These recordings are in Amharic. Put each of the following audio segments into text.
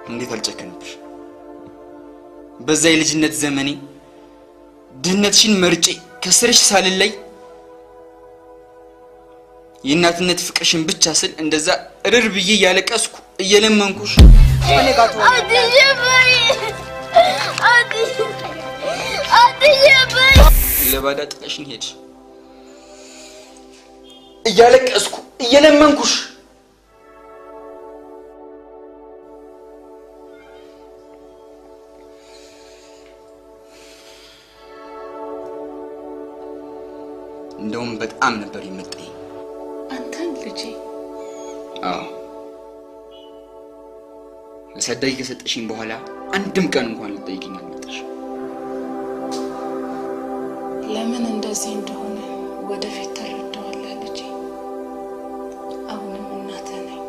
እንዴት አልጨከንብሽ በዛ የልጅነት ዘመኔ ድህነትሽን መርጬ ከስርሽ ሳልለይ የእናትነት ፍቅርሽን ብቻ ስል እንደዛ እርር ብዬ ያለቀስኩ እየለመንኩሽ ለባዳ ጥለሽኝ ሄድሽ እያለቀስኩ እየለመንኩሽ እንደውም በጣም ነበር የምትጠይ አንተን ልጄ አዎ ለሰዳይ ከሰጠሽኝ በኋላ አንድም ቀን እንኳን ልጠይቅኝ አልመጣሽ ለምን እንደዚህ እንደሆነ ወደፊት ተረዳዋለህ ልጄ አሁንም እናትህ ነኝ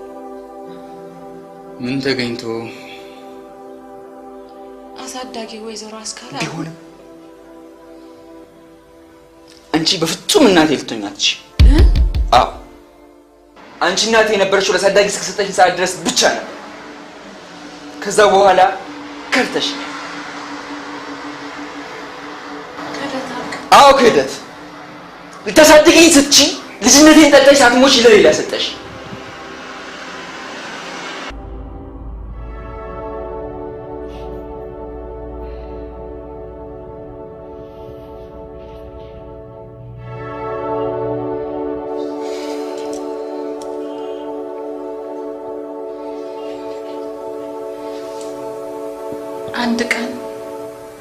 ምን ተገኝቶ አሳዳጊ ወይዘሮ አስካላ ቢሆንም አንቺ በፍጹም እናቴ ልትሆኛለሽ አዎ አንቺ እናቴ የነበረችው ለሳዳጊ እስከሰጠሽ ሰዓት ድረስ ብቻ ነበር ከዛ በኋላ ከርተሽ አዎ ክህደት ልታሳድገኝ ስትይ ልጅነቴን ጠልተሽ ሳትሞች ለሌላ ሰጠሽ አንድ ቀን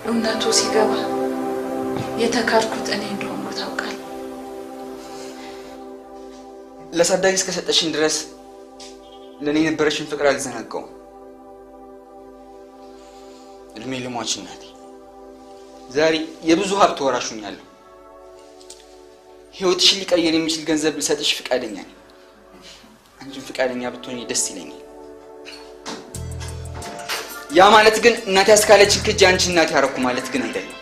እውነቱ ሲገባ የተካድኩት እኔ እንደሆንኩ ታውቃለህ ለሳዳጊ እስከሰጠሽኝ ድረስ ለኔ የነበረሽን ፍቅር አልዘነጋውም እድሜ ለሟች እናቴ ዛሬ የብዙ ሀብት ወራሹኛለሁ ህይወትሽን ሊቀይር የሚችል ገንዘብ ልሰጥሽ ፍቃደኛ ነኝ አንቺም ፍቃደኛ ብትሆኚ ደስ ይለኛል ያ ማለት ግን እናቴ አስካለች ከጂ አንቺ እናቴ ያረኩ ማለት ግን አይደለም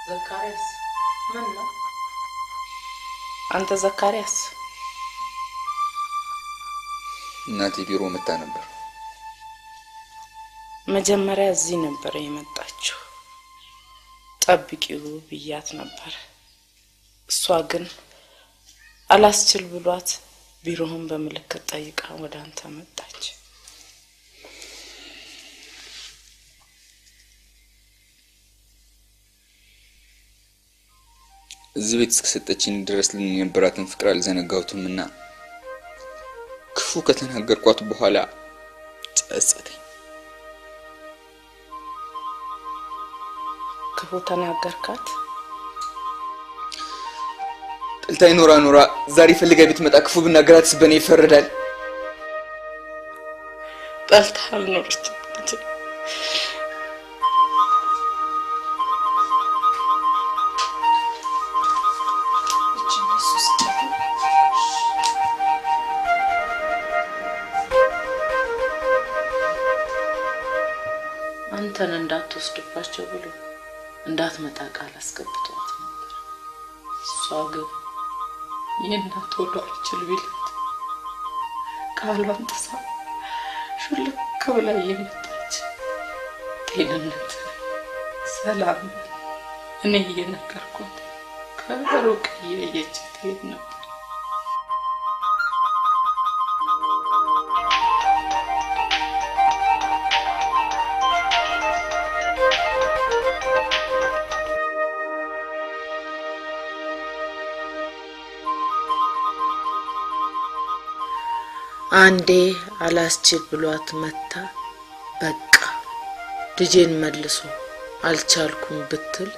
ዘካርያስ ምን ነው? አንተ ዘካርያስ? እናቴ ቢሮ መጣ ነበር። መጀመሪያ እዚህ ነበር የመጣችው። ጠብቂው ብያት ነበር። እሷ ግን አላስችል ብሏት ቢሮውን በመልከት ጠይቃ ወደ አንተ መጣች። እዚህ ቤት እስከሰጠችኝ ድረስ ለነበራትን ፍቅር አልዘነጋሁትምና ክፉ ከተናገርኳት በኋላ ጸጸተኝ። ክፉ ተናገርካት? ጥልታይ ኖራ ዛሬ ፈልጋ ብትመጣ ክፉ ብናገራትስ በኔ ይፈረዳል? ጠልታ አልኖረችም። አንተን እንዳትወስድባቸው ብሎ እንዳትመጣ ቃል አስገብቷት ነበር። እሷ ግን የእናት ወዳችን ቢላት ቃሏን ጥሳ ሹልክ ብላ እየመጣች ጤንነት ሰላም እኔ እየነገርኳት ከሩቅ እያየች ትሄድ ነበር። አንዴ አላስችል ብሏት መታ በቃ ልጄን መልሶ አልቻልኩም ብትል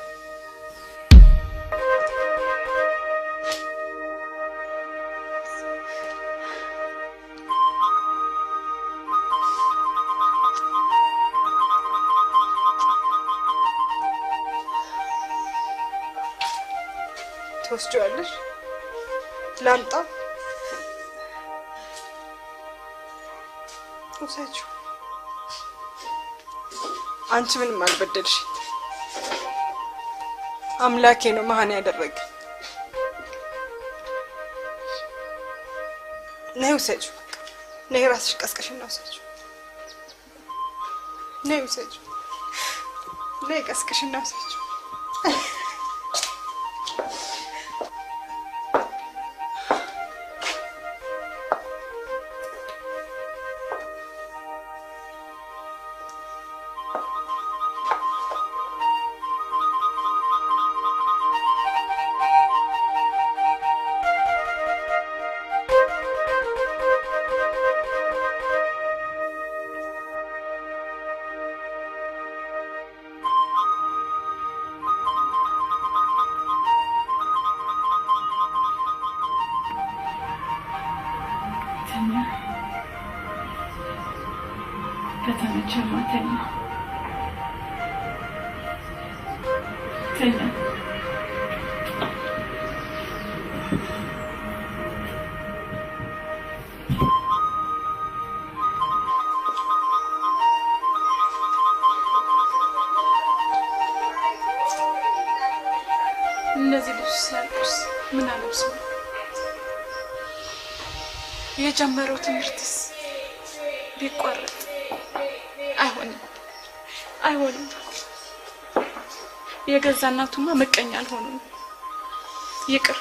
ትወስጂዋለሽ? ላምጣ? ውሰጂው። አንቺ ምንም አልበደልሽ። አምላኬ ነው መሃን ያደረገ። ነይ ውሰጂው። ነይ ራስሽ ቀስቀሽና ውሰጂው። ነይ ውሰጂው። ነይ ቀስቀሽና ውሰጂው። እነዚህ ልጅ ሲያልቁስ ምን አለብሰው? የጀመረው ትምህርትስ ቢቋረጥ አይሆንም። የገዛ እናቱማ መቀኛ አልሆኑም። ይቅር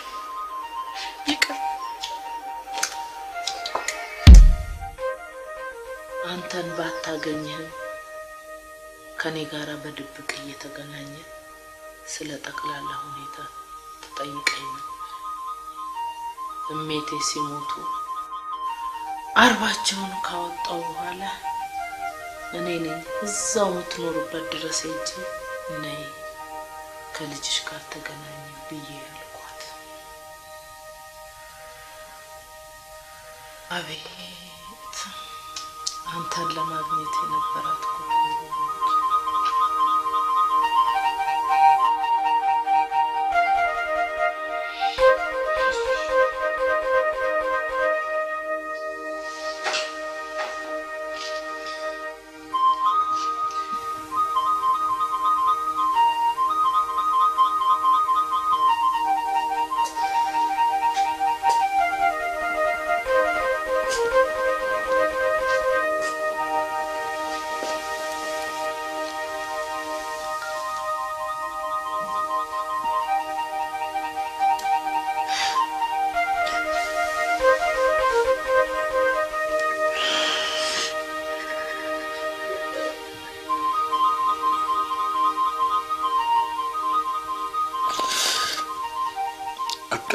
አንተን ባታገኝህ ከኔ ጋራ በድብቅ እየተገናኘ ስለ ጠቅላላ ሁኔታ ተጠይቀኝ ነው። እሜቴ ሲሞቱ አርባቸውን ካወጣው በኋላ እኔ ነኝ እዛው የምትኖርበት ድረስ ሄጄ ነይ ከልጅሽ ጋር ተገናኝ ብዬ ያልኳት። አቤት አንተን ለማግኘት የነበራት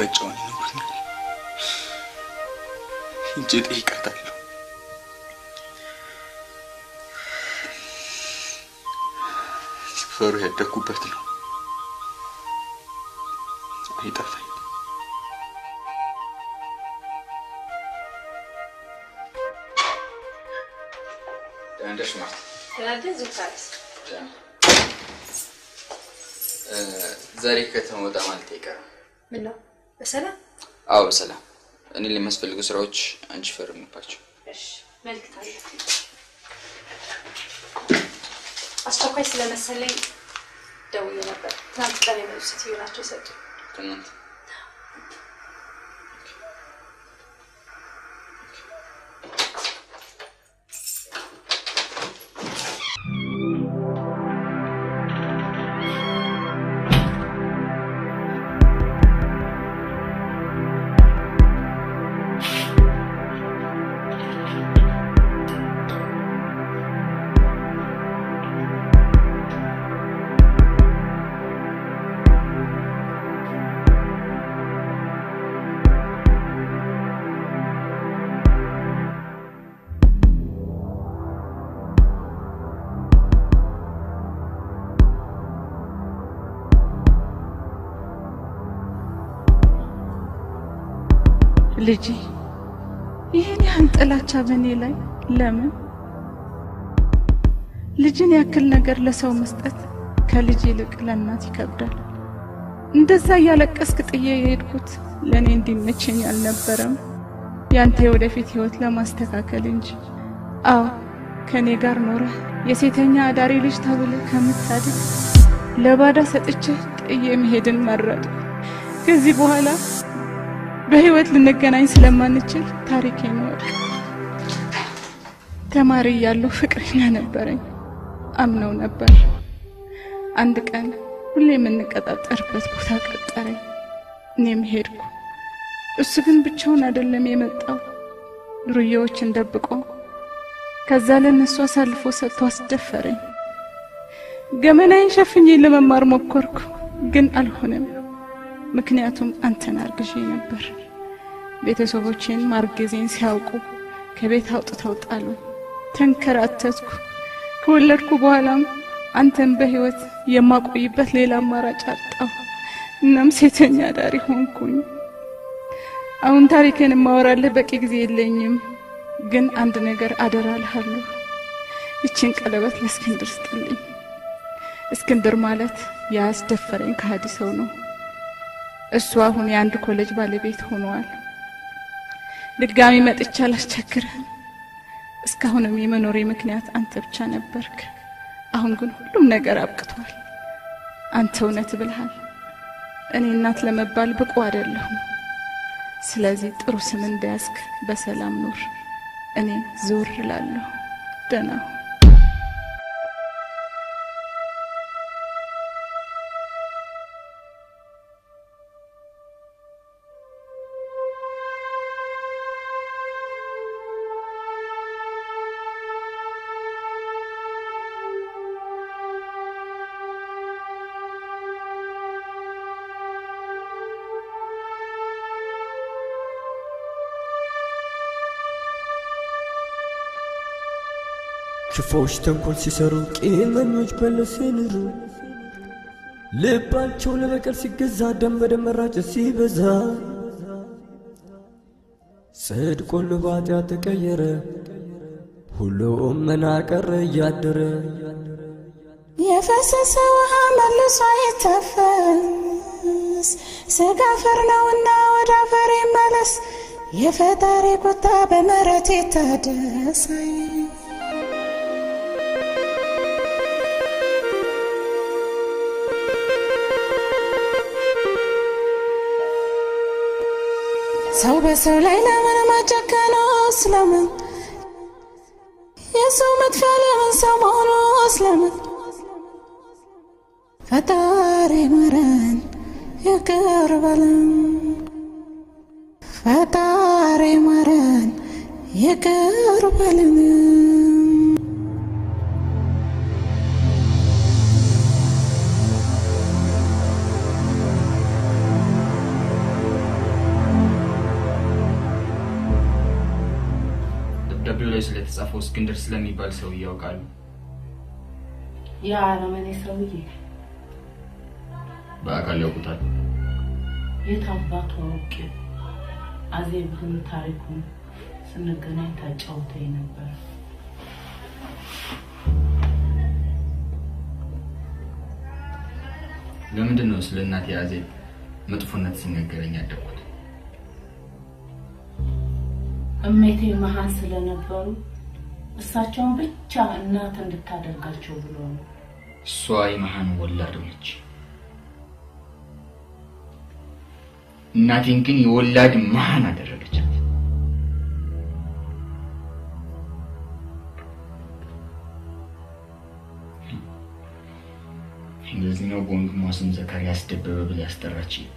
አቅጣጫውን ይነግሩኛል። ሂጄ እጠይቃታለሁ። ሰፈሩ ያደኩበት ነው። አይጠፋኝ። እንደሽ ማለት ስለዚህ ዙካስ ዛሬ ከተማ ወጣ ማለት አይቀርም። ምን ነው በሰላም? አዎ በሰላም። እኔ ለሚያስፈልጉ ስራዎች አንቺ ፈርምባቸው። እሺ መልክት አለ። አስቸኳይ ስለመሰለኝ ደውዬ ነበር። ትናንት ቀን የመጡት ይሆናቸው ሰጡ። ትናንት ልጅ ይሄን ያህል ጥላቻ በኔ ላይ ለምን? ልጅን ያክል ነገር ለሰው መስጠት ከልጅ ይልቅ ለእናት ይከብዳል። እንደዛ ያለቀስክ ጥዬ የሄድኩት ለኔ እንዲመቸኝ አልነበረም፣ ያንተ የወደፊት ህይወት ለማስተካከል እንጂ። አዎ ከኔ ጋር ኖረ የሴተኛ አዳሪ ልጅ ተብለ ከምታድግ ለባዳ ሰጥቼ ጥዬ መሄድን መረጥኩ። ከዚህ በኋላ በህይወት ልንገናኝ ስለማንችል ታሪኬን ወቅ ተማሪ ያለው ፍቅረኛ ነበረኝ፣ አምነው ነበር። አንድ ቀን ሁሌ የምንቀጣጠርበት ቦታ ቀጠረኝ፣ እኔም ሄድኩ። እሱ ግን ብቻውን አይደለም የመጣው፣ ዱርዬዎችን ደብቆ ከዛ ለነሱ አሳልፎ ሰጥቶ አስደፈረኝ። ገመናዬን ሸፍኜ ለመማር ሞከርኩ፣ ግን አልሆነም። ምክንያቱም አንተን አርግዤ ነበር። ቤተሰቦቼን ማርገዜን ሲያውቁ ከቤት አውጥተው ጣሉ። ተንከራተትኩ። ከወለድኩ በኋላም አንተን በህይወት የማቆይበት ሌላ አማራጭ አጣሁ። እናም ሴተኛ አዳሪ ሆንኩኝ። አሁን ታሪኬን ማወራለህ በቂ ጊዜ የለኝም፣ ግን አንድ ነገር አደራልሃለሁ። እቺን ቀለበት ለእስክንድር ስጥልኝ። እስክንድር ማለት ያስደፈረኝ ከሃዲ ሰው ነው። እሱ አሁን የአንድ ኮሌጅ ባለቤት ሆኗል። ድጋሚ መጥቻ አላስቸግርህም። እስካሁንም የመኖሬ ምክንያት አንተ ብቻ ነበርክ። አሁን ግን ሁሉም ነገር አብቅቷል። አንተ እውነት ብለሃል። እኔ እናት ለመባል ብቁ አይደለሁም። ስለዚህ ጥሩ ስም እንዳያስክ በሰላም ኑር። እኔ ዞር እላለሁ። ደህና ሁን። ክፎች ተንኮል ሲሰሩ ቂመኞች በለስ ሲንሩ ልባቸው ለበቀል ሲገዛ ደም በደም መራጨት ሲበዛ ጽድቅ ሁሉ በኃጢአት ተቀየረ ሁሉም መናቀረ እያደረ የፈሰሰ ውሃ መልሶ አይታፈስ ስጋ አፈር ነውና ወደ አፈር ይመለስ የፈጣሪ ቁጣ በምሕረት ይታደስ ሰው በሰው ላይ ለምን ማጨከነው ስለምን የሰው መጥፊያ ለምን ሰው መሆኑ ስለምን ፈጣሪ ማረን ይቅር በለን ፈጣሪ ማረን ይቅር በለን የጻፈው እስክንድር ስለሚባል ሰው ያውቃሉ? ያ አረመኔ ሰውዬ በአካል ያውቁታል? የታባቱ አውቄ አዜብን ታሪኩን ስንገናኝ ታጫውተኝ ነበር። ለምንድነው ስለ እናቴ አዜብ መጥፎነት ሲነገረኝ ያደኩት? እሜቴ መሃን ስለነበሩ እሳቸውን ብቻ እናት እንድታደርጋቸው ብሎ ነው። እሷ የመሃን ወላድ ነች። እናቴን ግን የወላድ መሃን አደረገቻት። እንግሊዝኛው ወንድሟ ስም ዘካሪያስ ደበበ ብላ ያስጠራችኝ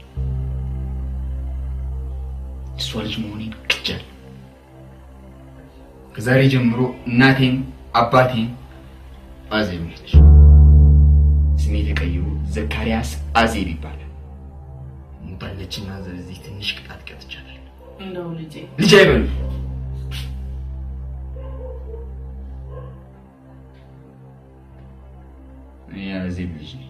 እሷ ልጅ መሆኔን ክጃል። ከዛሬ ጀምሮ እናቴም አባቴም አዜብ ነች። ስሜ ተቀይሮ ዘካሪያስ አዜብ ይባላል። ሙታለችና ስለዚህ ትንሽ ቅጣት ቀጥቻለሁ። እንደው ልጅ አይበሉ። አዜብ ልጅ ነኝ።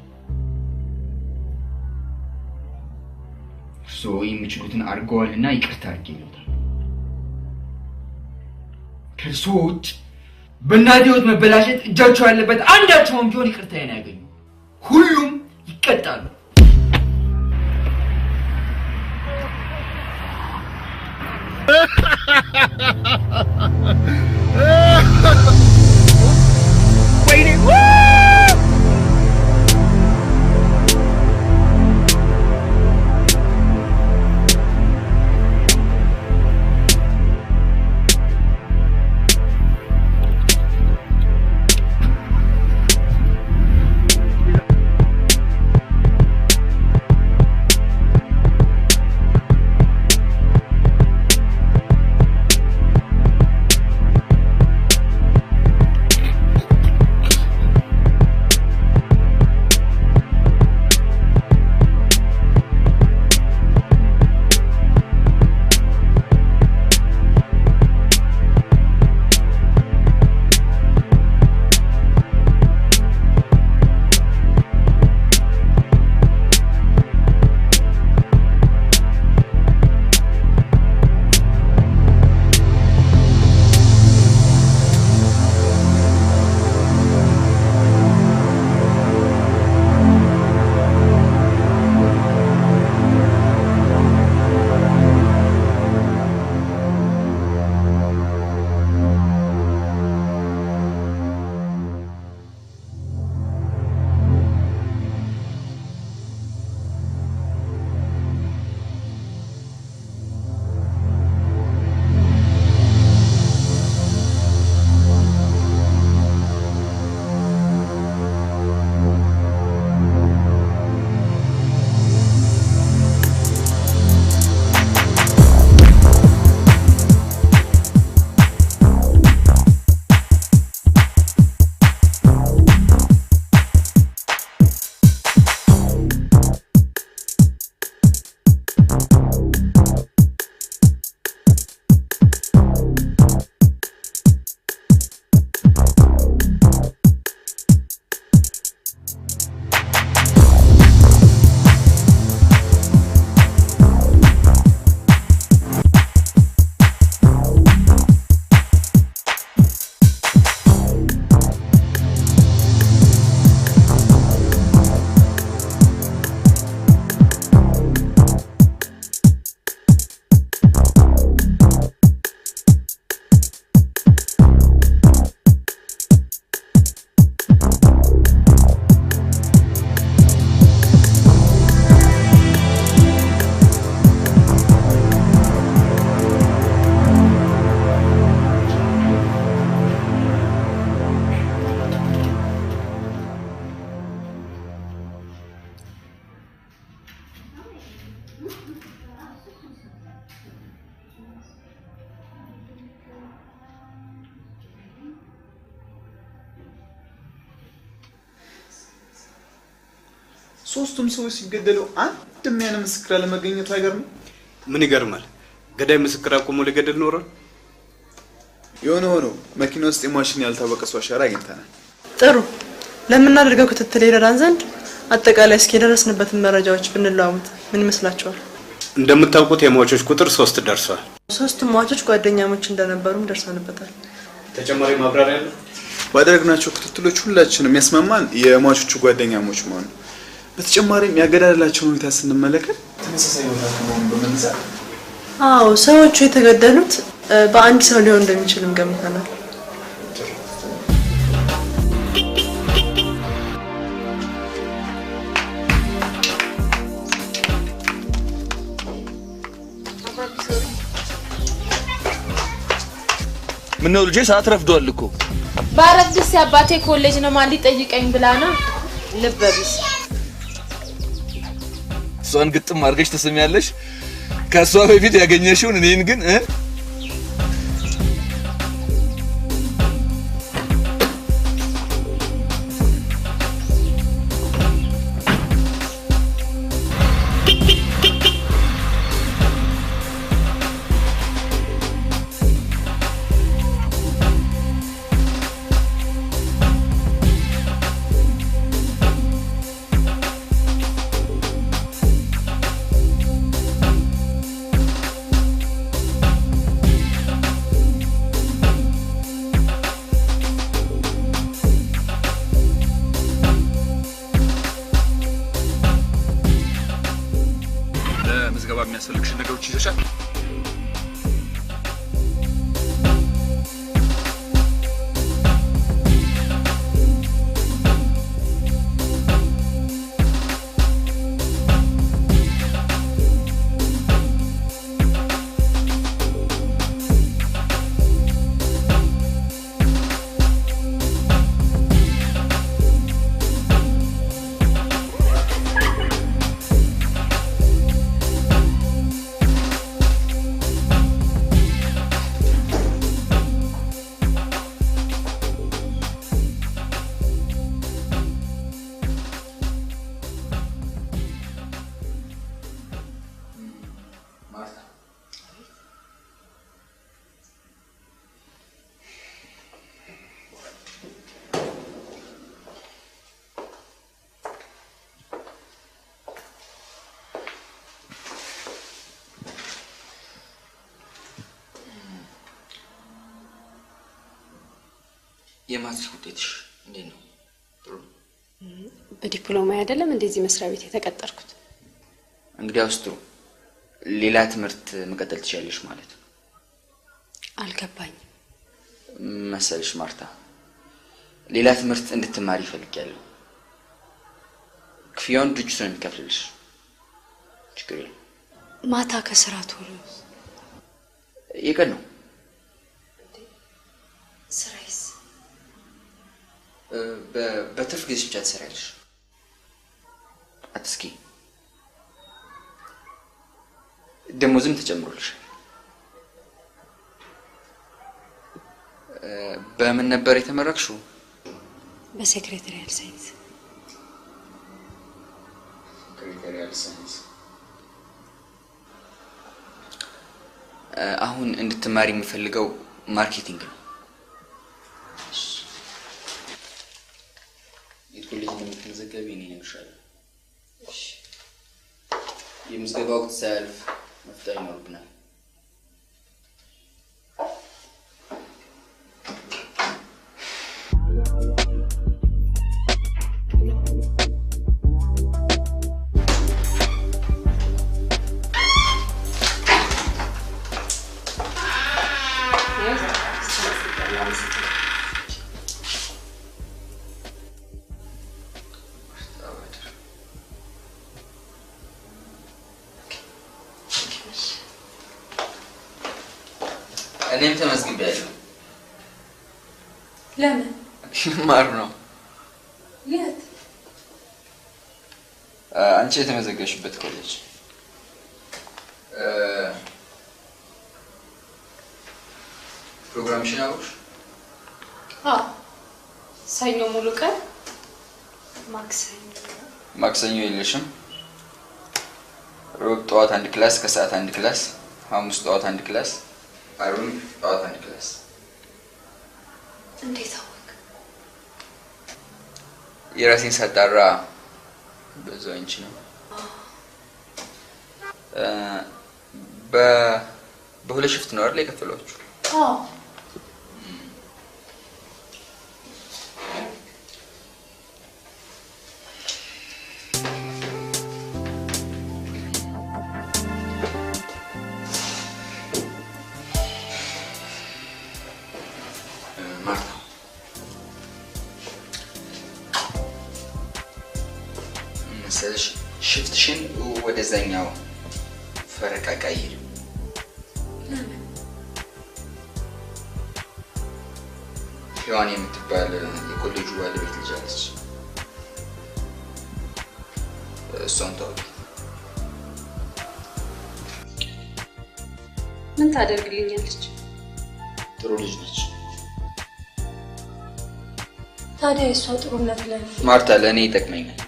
እርስዎ የሚችሉትን አድርገዋልና ይቅርታ አድርጌልዎታል። ከእርስዎ ውጭ በእናቴ ሕይወት መበላሸት እጃቸው ያለበት አንዳቸውም ቢሆን ይቅርታዬን ያገኙ። ሁሉም ይቀጣሉ። ሶስቱም ሰዎች ሲገደሉ አንድም ያነ ምስክር አለመገኘቱ አይገርም? ምን ይገርማል? ገዳይ ምስክር አቆሞ ለገደል ኖሯል። የሆነ ሆኖ መኪና ውስጥ የማሽን ያልታወቀ ሰው አሻራ አግኝተናል። ጥሩ ለምናደርገው ክትትል ይረዳን ዘንድ አጠቃላይ እስኪ ደረስንበትን መረጃዎች ብንለዋወጥ ምን ይመስላችኋል? እንደምታውቁት የሟቾች ቁጥር 3 ደርሷል። 3 ሟቾች ጓደኛሞች እንደነበሩም ደርሰንበታል። ተጨማሪ ማብራሪያ አለ? ባደረግናቸው ክትትሎች ሁላችንም የሚያስማማን የሟቾቹ ጓደኛሞች መሆኑ፣ በተጨማሪም ያገዳደላቸውን ሁኔታ ስንመለከት ተመሳሳይ ቦታ ከመሆኑ በመነሳት አዎ ሰዎቹ የተገደሉት በአንድ ሰው ሊሆን እንደሚችልም ገምተናል። ምን ነው ልጄ ሰዓት ረፍዷል እኮ። ባረፍድስ አባቴ ኮሌጅ ነው ማን ሊጠይቀኝ ብላ ነው። ልበቢስ እሷን ግጥም አድርገሽ ተሰሚያለሽ። ከሷ በፊት ያገኘሽውን እኔን ግን ለምዝገባ የሚያስፈልግሽ ነገሮች ይዘሻል? የማትሪክ ውጤትሽ እንዴት ነው? ጥሩ። በዲፕሎማ አይደለም እንደዚህ መስሪያ ቤት የተቀጠርኩት። እንግዲያውስ ጥሩ። ሌላ ትምህርት መቀጠል ትችያለሽ ማለት ነው። አልገባኝም መሰልሽ ማርታ፣ ሌላ ትምህርት እንድትማሪ ይፈልጋለሁ። ክፍያውን ድርጅቱ ነው የሚከፍልልሽ። ችግር የለም። ማታ ከስራ ቶሎ የቀን ነው ስራይስ? በትርፍ ጊዜ ብቻ ትሰሪያለሽ። አትስኪ። ደሞዝም ተጨምሮልሻል። በምን ነበር የተመረቅሽው? በሴክሬታሪያል ሳይንስ። ሴክሬታሪያል ሳይንስ። አሁን እንድትማሪ የምፈልገው ማርኬቲንግ ነው። የኮሌጅ እንደምትመዘገቢ እኔ እነግርሻለሁ። የምዝገባ ወቅት ሳያልፍ መፍጠር ይኖርብናል። እኔም ተመዝግቤያለሁ። ለምን? ማር ነው። የት? አንቺ የተመዘገሽበት ኮሌጅ። ፕሮግራምሽን አውቅሽ? አዎ። ሰኞ ሙሉ ቀን፣ ማክሰኞ የለሽም? ሮብ ጠዋት 1 ክላስ፣ ከሰዓት 1 ክላስ፣ ሐሙስ ጠዋት 1 ክላስ፣ አርብ ጠዋት 1 ክላስ። እንዴት አወቅ? የራሴን ሳጣራ በዛው አንቺ ነው በሁለት ሽፍት ነው አይደል የከፈሏችሁ? አዎ ሽፍትሽን ወደዛኛው ፈረቃ ቀይር። ሔዋን የምትባል የኮሌጁ ባለቤት ልጅ አለች። እሷን ታውቂ? ምን ታደርግልኛለች? ጥሩ ልጅ ነች። ታዲያ እሷ ጥሩነት ለኔ ማርታ ለኔ ይጠቅመኛል።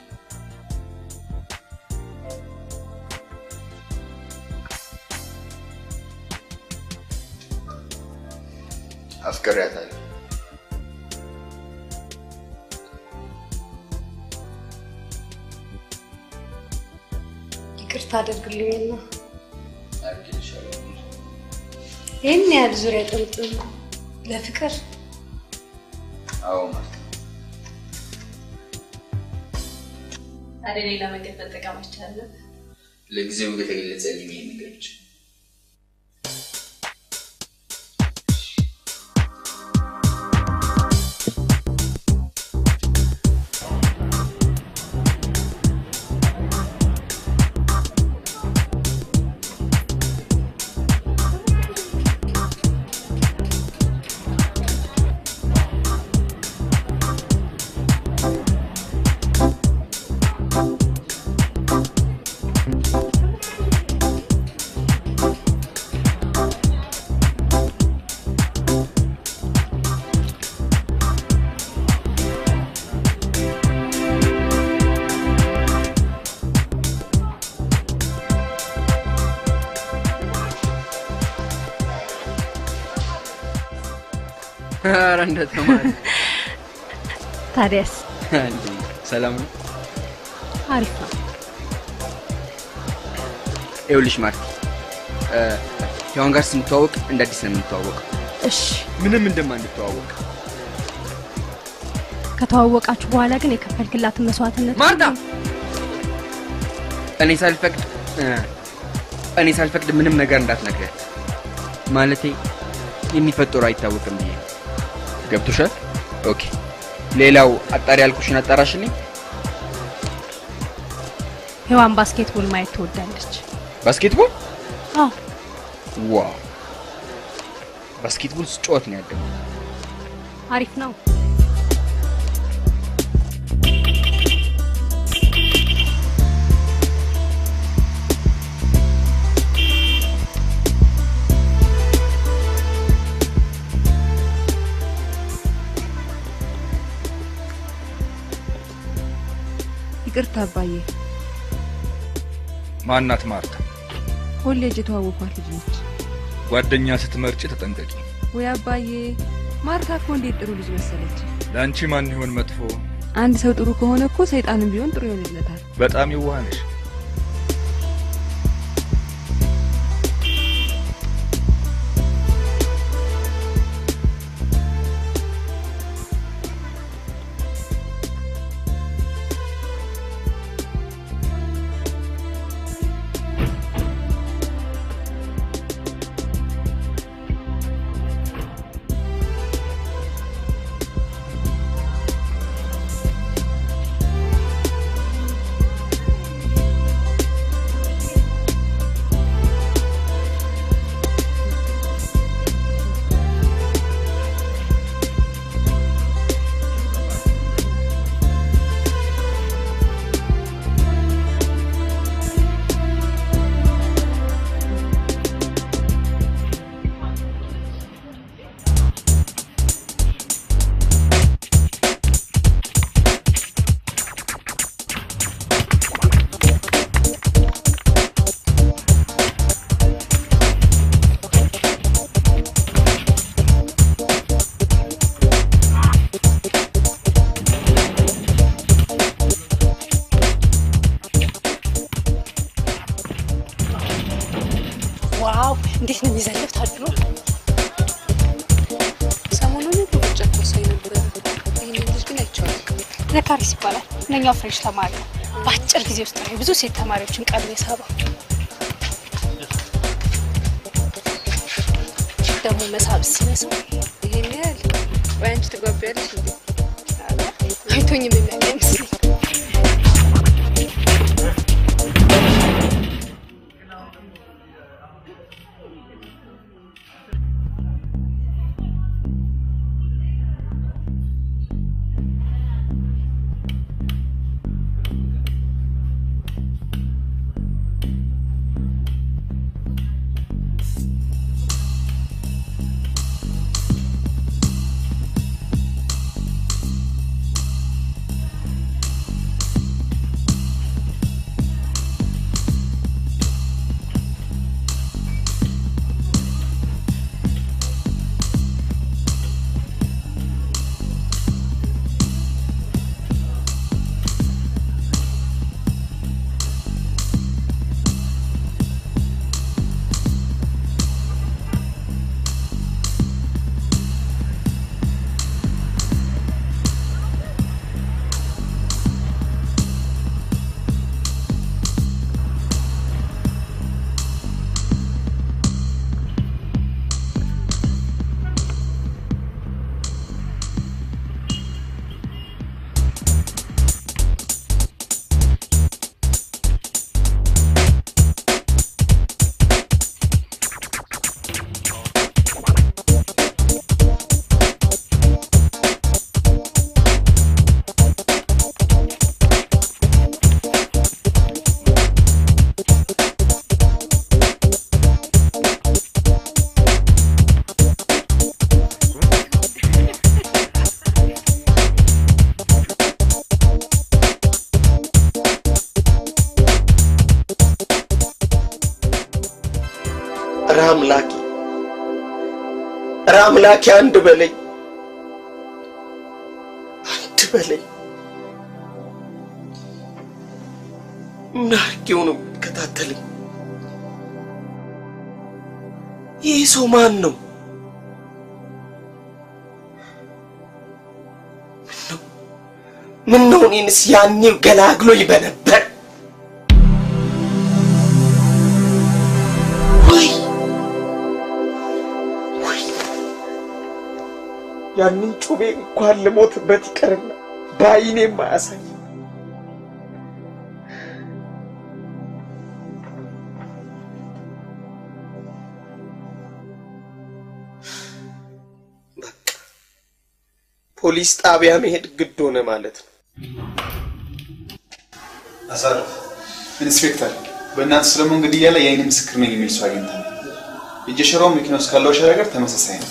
አፍቅሬያታለሁ። ይቅርታ አድርግልኝና ይህን ያህል ዙሪያ ጥምጥም ለፍቅር? አዎ ማለት ታዲያ ሌላ መንገድ መጠቀም አይቻልም? ለጊዜው ከተገለጸልኝ ይሄን ነገር ብቻ እንደ ተማሪ ታዲያስ ሰላም ነው? አሪፍ ነው። ይኸውልሽ ማርቲ ሔዋን ጋር ስንተዋወቅ እንደ አዲስ ነው የምንተዋወቀው። እሺ ምንም እንደማንተዋወቅ ከተዋወቃችሁ በኋላ ግን የከፈልክላትን መስዋዕትነት ማርታ እኔ ሳልፈቅድ ምንም ነገር እንዳትነግሪያት። ማለቴ የሚፈጠረው አይታወቅም ብዬ ገብቶሻል? ኦኬ። ሌላው አጣሪ ያልኩሽን አጣራሽልኝ? ሔዋን ባስኬትቦል ማየት ትወዳለች። ባስኬትቦል? አዎ። ዋው! ባስኬትቦል ስጫወት ነው ያደገው። አሪፍ ነው። ይቅርታ አባዬ። ማናት ማርታ? ኮሌጅ የተዋወቋት ልጅ ነች። ጓደኛ ስትመርጪ ተጠንቀቂ። ወይ አባዬ፣ ማርታ እኮ እንዴት ጥሩ ልጅ መሰለች። ለአንቺ ማን ይሆን መጥፎ? አንድ ሰው ጥሩ ከሆነ እኮ ሰይጣንም ቢሆን ጥሩ ይሆንለታል። በጣም የዋህ ነሽ። ዘካሪስ ይባላል። ለኛው ፍሬሽ ተማሪ ነው። በአጭር ጊዜ ውስጥ ነው ብዙ ሴት ተማሪዎችን ቀልብ የሳበው። ደግሞ መሳብ ሲነሳ ይሄን ያህል ወይ አንቺ ትጓቢያለሽ እንዴ? አይቶኝም የሚያውቅ አይመስለኝም። አምላኬ አንድ በለኝ ናርኪው ነው ከታተለኝ። ይህ ሰው ማን ነው? ምን ነው እኔንስ ያኔ ገላግሎኝ በነበር። ያንን ጩቤ እንኳን ልሞትበት ይቀርና በዓይኔም አያሳይ። በቃ ፖሊስ ጣቢያ መሄድ ግድ ሆነ ማለት ነው። አሳልፍ ኢንስፔክተር፣ በእናንተ ሰለሞን ግድያ ላይ የዓይን ምስክር ነኝ የሚል ሰው አግኝተናል። የጀሸራው መኪና ውስጥ ካለው ሸራ ጋር ተመሳሳይ ነው።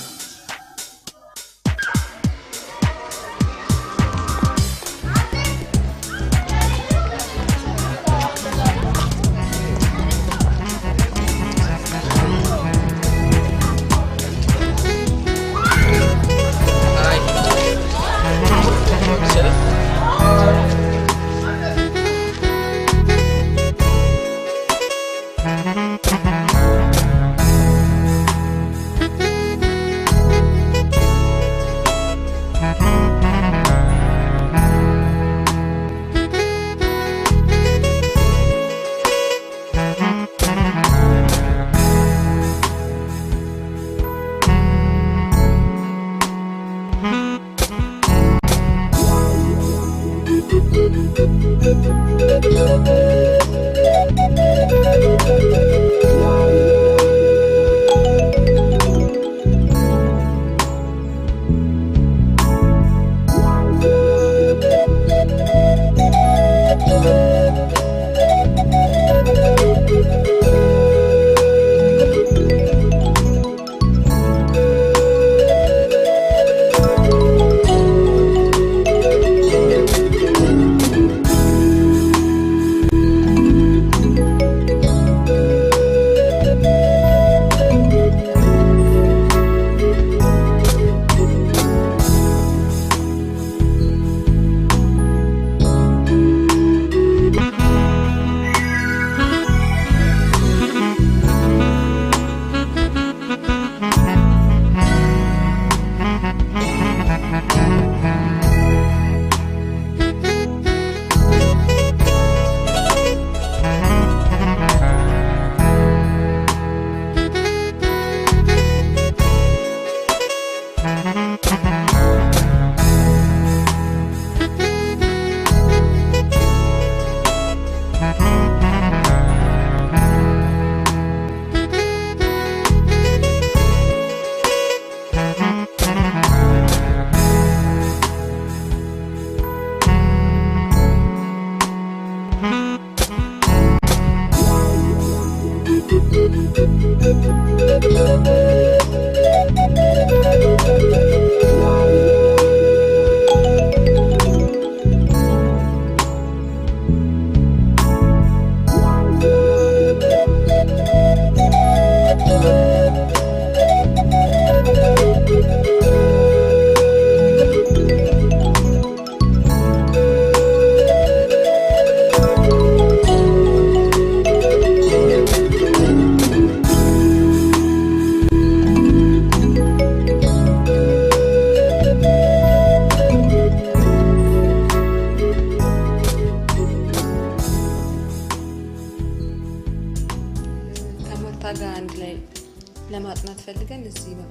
ለማጥናት ፈልገን እዚህ ነው።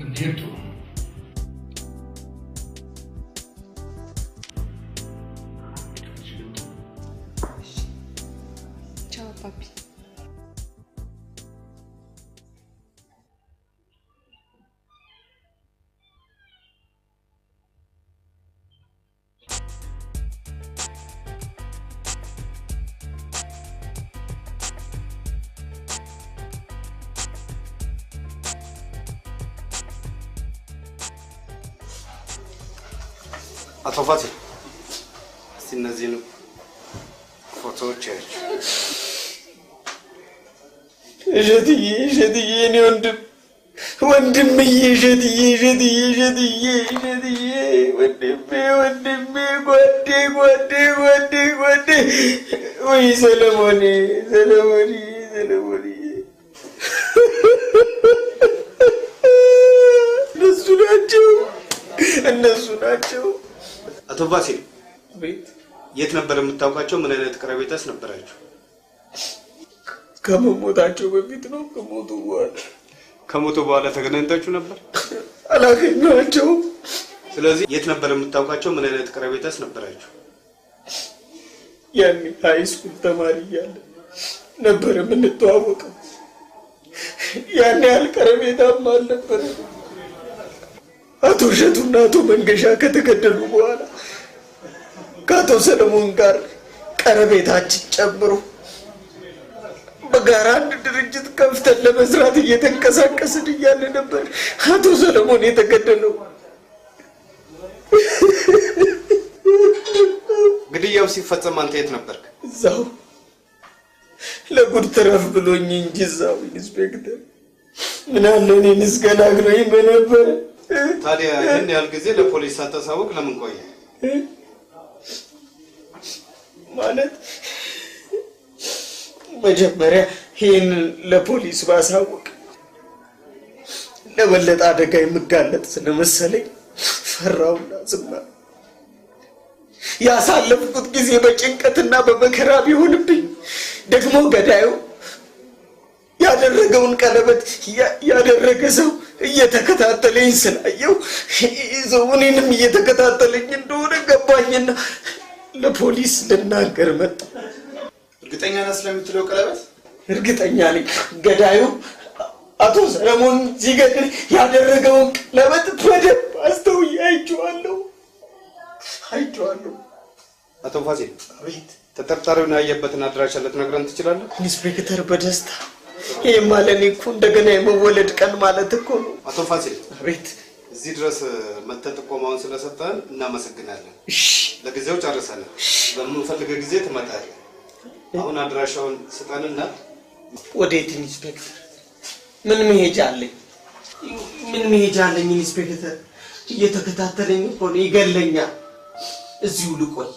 እንዴት ቻው ፓፒ። አቶ ፋሲል እስቲ እነዚህን ፎቶዎች ያቸው። እሸትዬ እኔ ወንድምዬ እሸትዬ ወንድሜ ጓዴ ወይ ሰለሞኔ እነሱ ናቸው። አቶ ፋሲል የት ነበር የምታውቃቸው? ምን አይነት ቀረቤታስ ነበራችሁ? ከመሞታቸው በፊት ነው። ከሞቱ በኋላ ተገናኝታችሁ ነበር? አላገኘኋቸውም። ስለዚህ የት ነበር የምታውቃቸው? ምን አይነት ቀረቤታስ ነበራችሁ? ያኔ ሃይ ስኩል ተማሪ እያለ ነበር የምንተዋወቀው። ያኔ ያህል ቀረቤታም አልነበረም። አቶ እሸቱና አቶ መንገሻ ከተገደሉ በኋላ ከአቶ ሰለሞን ጋር ቀረቤታችን ጨምሮ በጋራ አንድ ድርጅት ከፍተን ለመስራት እየተንቀሳቀስን እያለ ነበር አቶ ሰለሞን የተገደለው። ግድያው ሲፈጸም አንተ የት ነበርክ? እዛው ለጉድ ትረፍ ብሎኝ እንጂ እዛው ኢንስፔክተር ምን አለ እኔንስ ገላግሎኝ በነበረ። ታዲያ ይህን ያህል ጊዜ ለፖሊስ ሳታሳውቅ ለምን ቆየ? ማለት መጀመሪያ ይህን ለፖሊስ ባሳውቅ ለበለጠ አደጋ የምጋለጥ ስለመሰለኝ ፈራውና ዝም አልኩ። ያሳለፍኩት ጊዜ በጭንቀትና በመከራ ቢሆንብኝ ደግሞ ገዳዩ ያደረገውን ቀለበት ያደረገ ሰው እየተከታተለኝ ስላየው እኔንም እየተከታተለኝ እንደሆነ ገባኝና ለፖሊስ ልናገር መጣ። እርግጠኛ ነህ ስለምትለው ቀለበት? እርግጠኛ ነኝ። ገዳዩ አቶ ሰለሞን ሲገድል ያደረገውን ቀለበት በደንብ አስተውዬ አይቼዋለሁ። አቶ ፋሲል፣ ተጠርጣሪውን ያየበትን አድራሻ ልትነግረን ትችላለህ? ኢንስፔክተር በደስታ ይሄ ማለት እኮ እንደገና የመወለድ ቀን ማለት እኮ ነው። አቶ ፋሲል፣ አቤት። እዚህ ድረስ መተህ ጥቆማውን ስለሰጠን እናመሰግናለን። ለጊዜው ጨርሰናል። በምንፈልገው ጊዜ ትመጣለህ። አሁን አድራሻውን ስጠንና። ወዴት ኢንስፔክተር? ምን መሄጃ አለኝ ኢንስፔክተር? እየተከታተለኝ እኮ ነው፣ ይገለኛል። እዚሁ ልቆይ።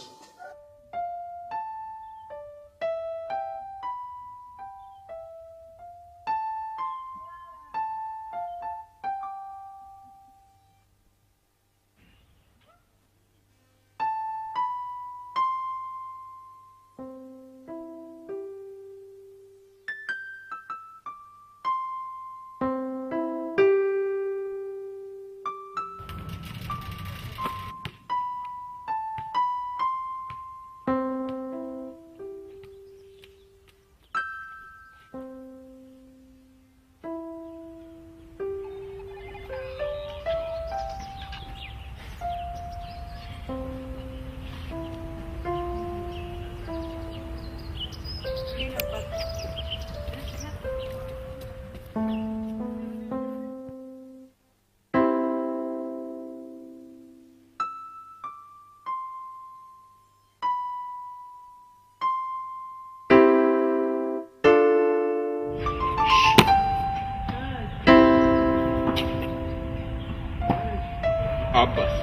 Abbas.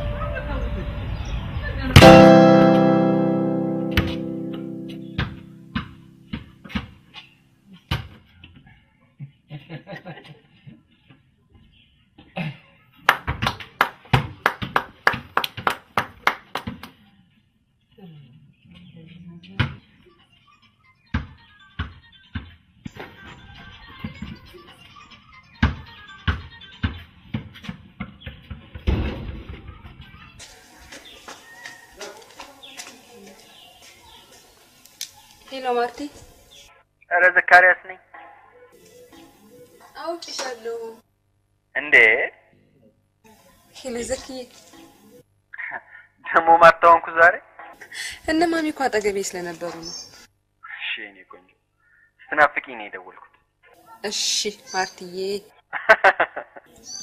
ሄሎ ማርቲ አረ ዘካሪያስ ነኝ አውቅሻለሁ እንዴ ሄሎ ዘኪዬ ደሞ ማርታውንኩ ዛሬ እነ ማሚ እኮ አጠገቤ ስለነበሩ ነው እሺ እኔ ቆንጆ ስትናፍቂኝ ነው የደወልኩት እሺ ማርቲዬ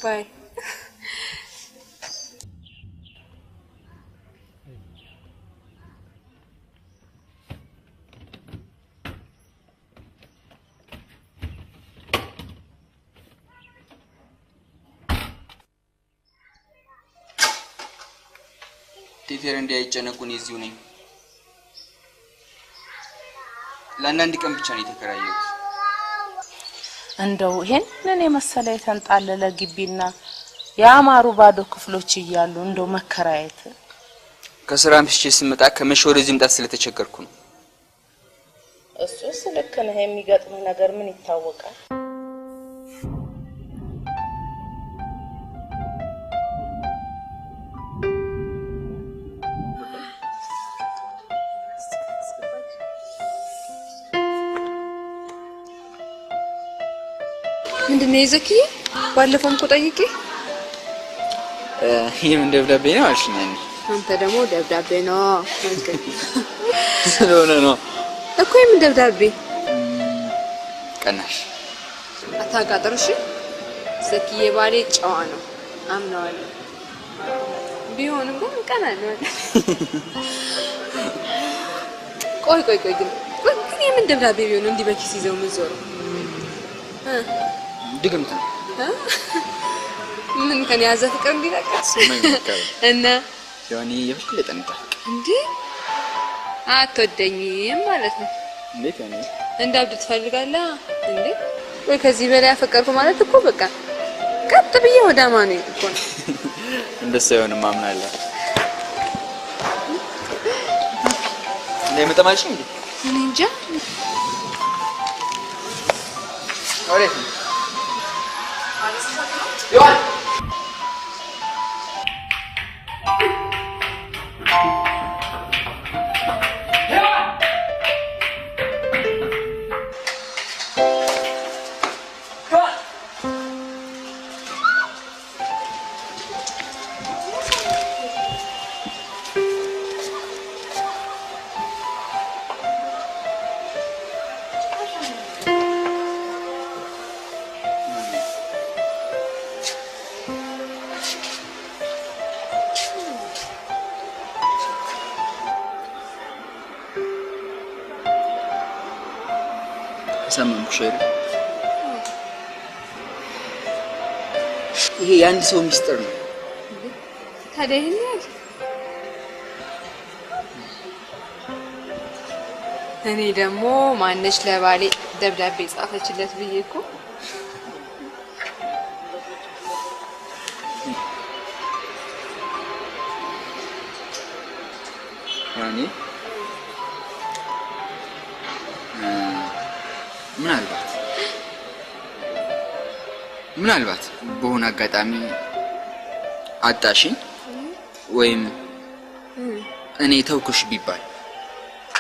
ባይ ቲቴር እንዲያይጨነቁን እዚሁ ነኝ ለአንድ ቀን ብቻ ነው የተከራየሁት እንደው ይሄንን የመሰለ የተንጣለለ ግቢና ያማሩ ባዶ ክፍሎች እያሉ እንደው መከራየት ከስራ ምሽቼ ስመጣ ከመሸ ወደዚህ መጣ ስለተቸገርኩ ነው እሱስ ልክ ነህ የሚገጥም ነገር ምን ይታወቃል ምንድነው ዘኪዬ ባለፈውም እኮ ጠይቄ ይሄም ደብዳቤ ነው አልሽኝ አንተ ደግሞ ደብዳቤ ነው ስለሆነ ነው እኮ የምን ደብዳቤ ቀናሽ አታጋጥርሽ ዘኪዬ ባሌ ጨዋ ነው አምናለሁ ቢሆንም ግን ቀናለሁ ቆይ ግን የምን ደብዳቤ ቢሆን እንዲህ በኪስ ይዘው ምዞር ድግምት ምን ከኔ ያዘ ፍቅር እንዲለቀስ እና ያኔ የበለጠ እንታ እንዴ አትወደኝም ማለት ነው እንዴት ያኔ እንዳብድ ትፈልጋለህ እንዴ ወይ ከዚህ በላይ አፈቀርኩ ማለት እኮ በቃ ቀጥ ብዬ ወደ ማን እኮ ነው እንደሱ አይሆንም ማምናለሁ ለምጠማልሽ እንዴ እንጃ አሬት ዮሐን ሰማምኩሽ አይደል ይሄ የአንድ ሰው ሚስጥር ነው ታዲያ ይሄን እኔ ደግሞ ማነሽ ለባሌ ደብዳቤ ጻፈችለት ብዬ እኮ ያኔ ምናልባት በሆነ አጋጣሚ አጣሽኝ ወይም እኔ ተውኩሽ ቢባል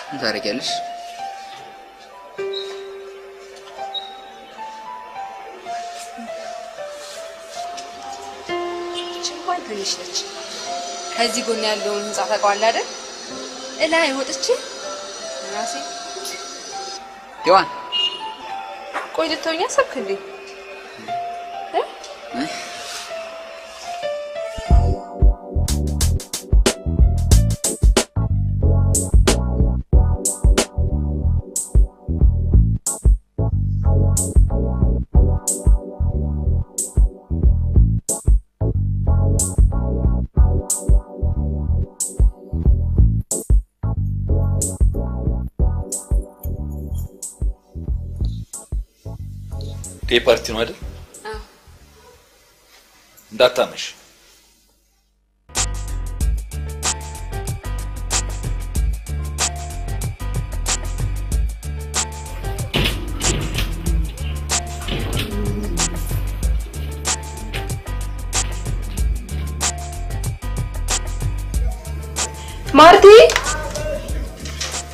ምን ታደርጊያለሽ? ችንኳን ትንሽ ነች። ከዚህ ጎን ያለውን ህንጻ ታውቀዋለህ አይደል? እላይ ወጥቼ ራሴ ዮሐን ቆይ ልተውኛ ሰብክ እንዴ? ዴይ ፓርቲ ነው አይደል? አዎ። እንዳታመሽ።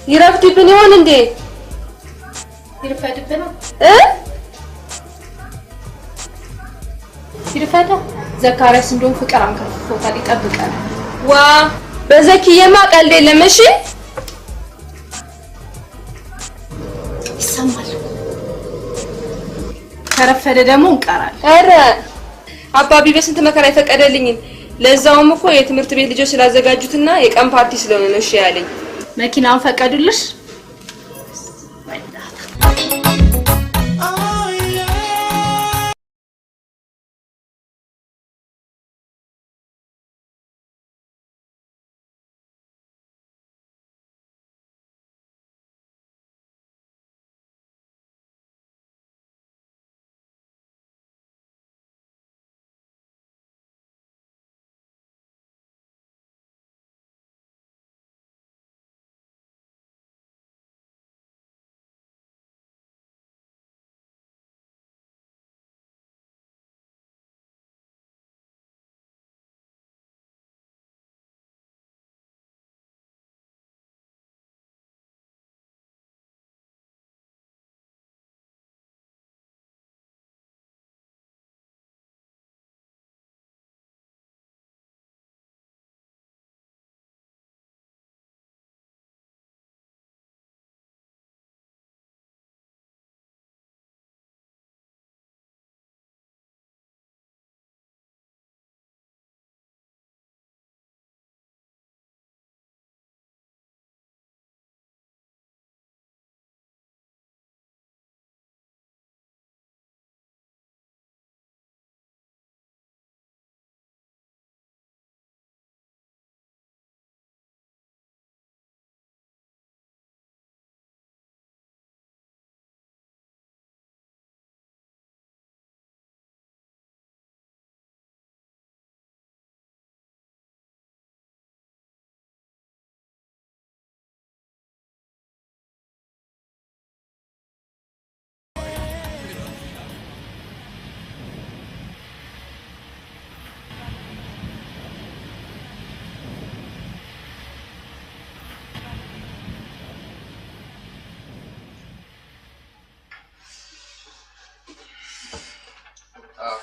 ይረፍድብን ይሆን እንዴ? ይረፈድብን ይረፈዳ ዘካሪያስ እንደውም ፍቅር አንከፍቶታል ይጠብቃል። ዋ በዘኪየማ ቀልድ የለም። እሺ ይሰማል። ከረፈደ ደግሞ እንቀራለን። ኧረ አባቢ በስንት መከራ የፈቀደልኝን ለዛውም እኮ የትምህርት ቤት ልጆች ስላዘጋጁትና የቀን ፓርቲ ስለሆነ ነው እሺ ያለኝ። መኪናውን ፈቀዱልሽ?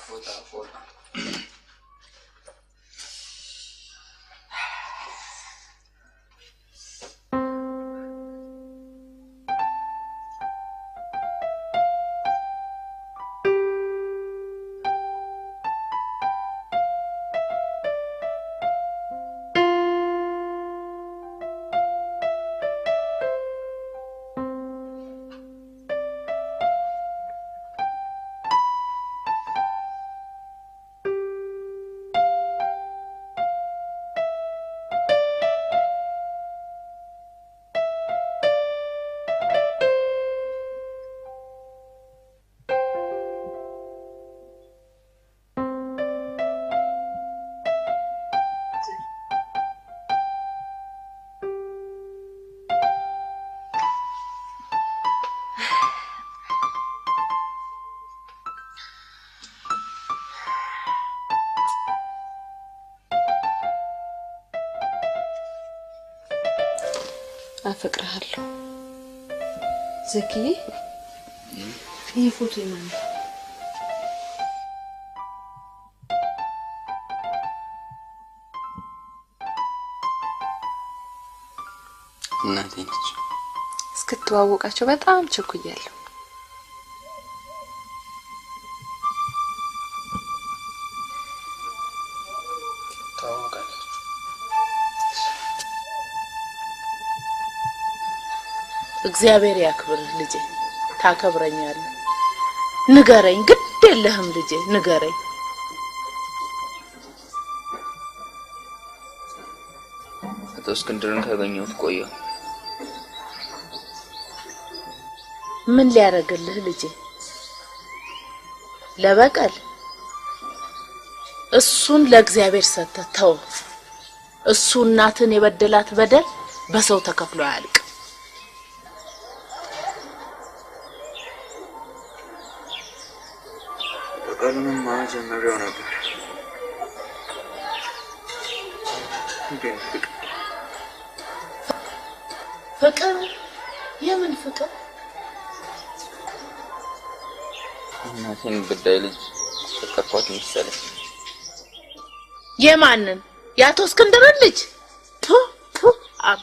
ፎጣ አፈቅርሃለሁ ዘኪዬ። ይሄ ፎቶ የማን ነው? እናቴ ነች። እስክትዋወቃቸው በጣም ቸኩያለሁ። እግዚአብሔር ያክብርህ ልጄ። ታከብረኛለህ። ንገረኝ፣ ግድ የለህም ልጄ ንገረኝ። አቶ እስክንድርን ካገኘሁት ቆየሁ። ምን ሊያደርግልህ ልጄ? ለበቀል? እሱን ለእግዚአብሔር ሰጥተህ ተው። እሱ እናትን የበደላት በደል በሰው ተከፍሎ አያልቅ። በቀሉንም ጀምሬው ነበር ግን ፍቅር የምን ፍቅር? እናቴን ግዳይ ልጅ ተቀጥቷት መሰለኝ። የማንን? የአቶ እስክንድርን ልጅ? አባ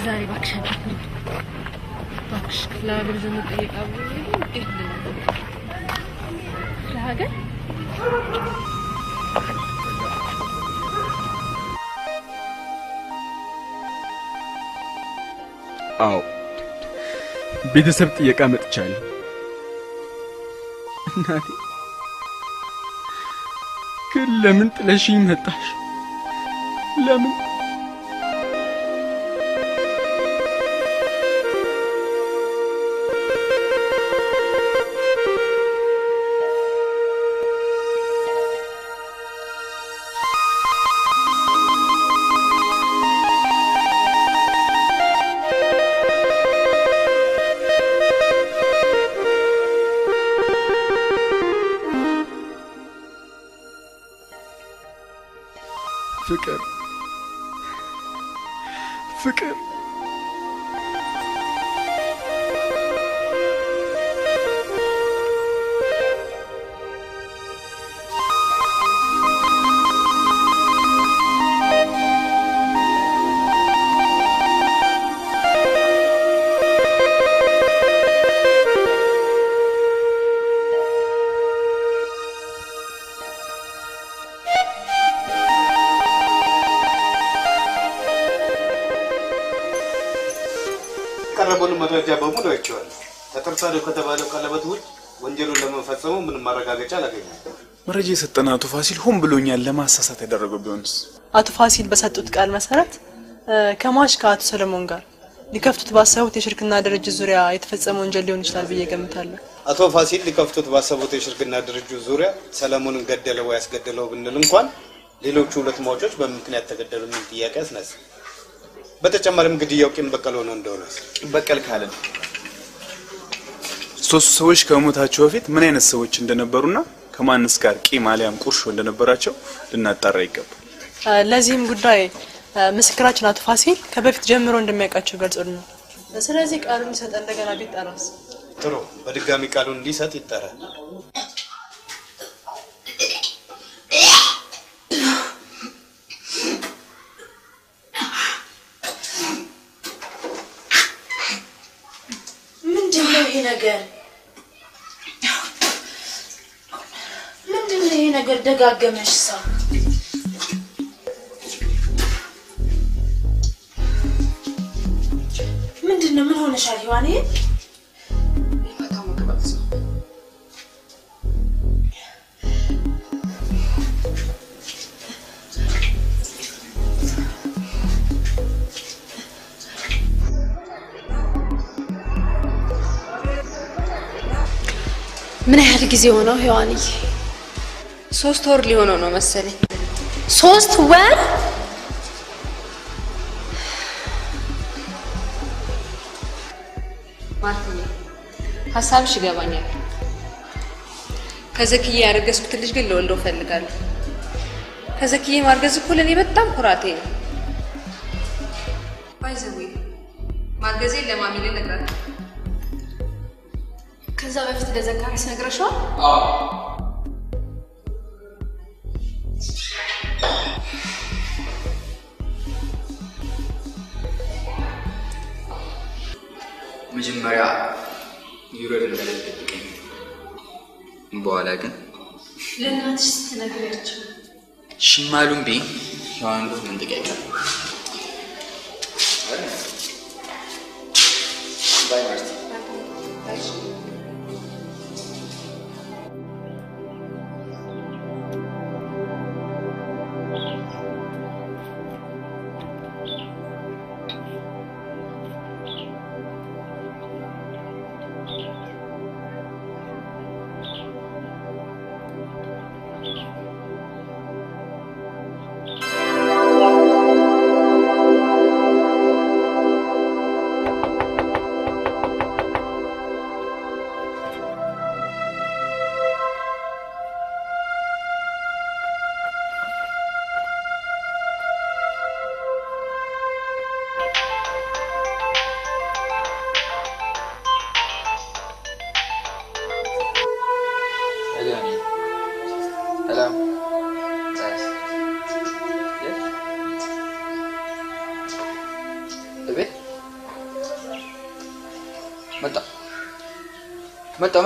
ዛሬ ባክሽ ለሀገር ዘመድ ጠይቃ ለሀገር አዎ ቤተሰብ ጥየቃ መጥቻለሁ። እናቴ ግን ለምን ጥለሽኝ መጣሽ? ለምን? ፍቅር ፍቅር ቀረበሉ መረጃ በሙሉ አይቼዋለሁ። ተጠርጣሪው ከተባለው ቀለበት ውጭ ወንጀሉን ለመፈጸሙ ምንም ማረጋገጫ አላገኘም። መረጃ የሰጠን አቶ ፋሲል ሆን ብሎኛል ለማሳሳት ያደረገው ቢሆንስ? አቶ ፋሲል በሰጡት ቃል መሰረት ከሟች ከአቶ ሰለሞን ጋር ሊከፍቱት ባሰቡት የሽርክና ድርጅት ዙሪያ የተፈጸመ ወንጀል ሊሆን ይችላል ብዬ ገምታለሁ። አቶ ፋሲል ሊከፍቱት ባሰቡት የሽርክና ድርጅት ዙሪያ ሰለሞንን ገደለው ወይ ያስገደለው ብንል እንኳን ሌሎቹ ሁለት ሟቾች በምክንያት ተገደሉ የሚል ጥያቄ ያስነሳ። በተጨማሪም ግድያው ቂም በቀል ሆኖ እንደሆነ ቂም በቀል ካለን ሶስት ሰዎች ከሞታቸው በፊት ምን አይነት ሰዎች እንደነበሩና ከማንስ ጋር ቂም አሊያም ቁርሾ እንደነበራቸው ልናጣራ ይገባል። ለዚህም ጉዳይ ምስክራችን አቶ ፋሲል ከበፊት ጀምሮ እንደሚያውቃቸው ገልጾልናል። ስለዚህ ቃሉን ሊሰጥ እንደገና ቢጠራስ? ጥሩ፣ በድጋሚ ቃሉን ሊሰጥ ይጠራል። ምንድነው ይሄ ነገር ደጋገመሽ? ሳ ምንድነው? ምን ሆነሻል ሔዋኔ? ምን ያህል ጊዜ ሆነው ሔዋንዬ? 3 ወር ሊሆነው ነው መሰለኝ። 3 ወር? ማርትዬ ሀሳብሽ ይገባኛል። ከዘክዬ ያረገዝኩት ልጅ ግን ለወልደው ፈልጋለሁ። ከዘክዬ ማርገዝ እኮ ለኔ በጣም ኩራቴ ነው። ባይዘዌ ማርገዜን ለማሚ ልነግራት። ከዛ በፊት ለዘካሪስ ነግረሽዋል? አዎ። መጀመሪያ ይውረድ እንደለብኝ በኋላ ግን ለእናትሽ ስትነግሪያቸው ሽማሉም ቢ ሔዋን ምን ጥያቄ ባይ ማርቲ።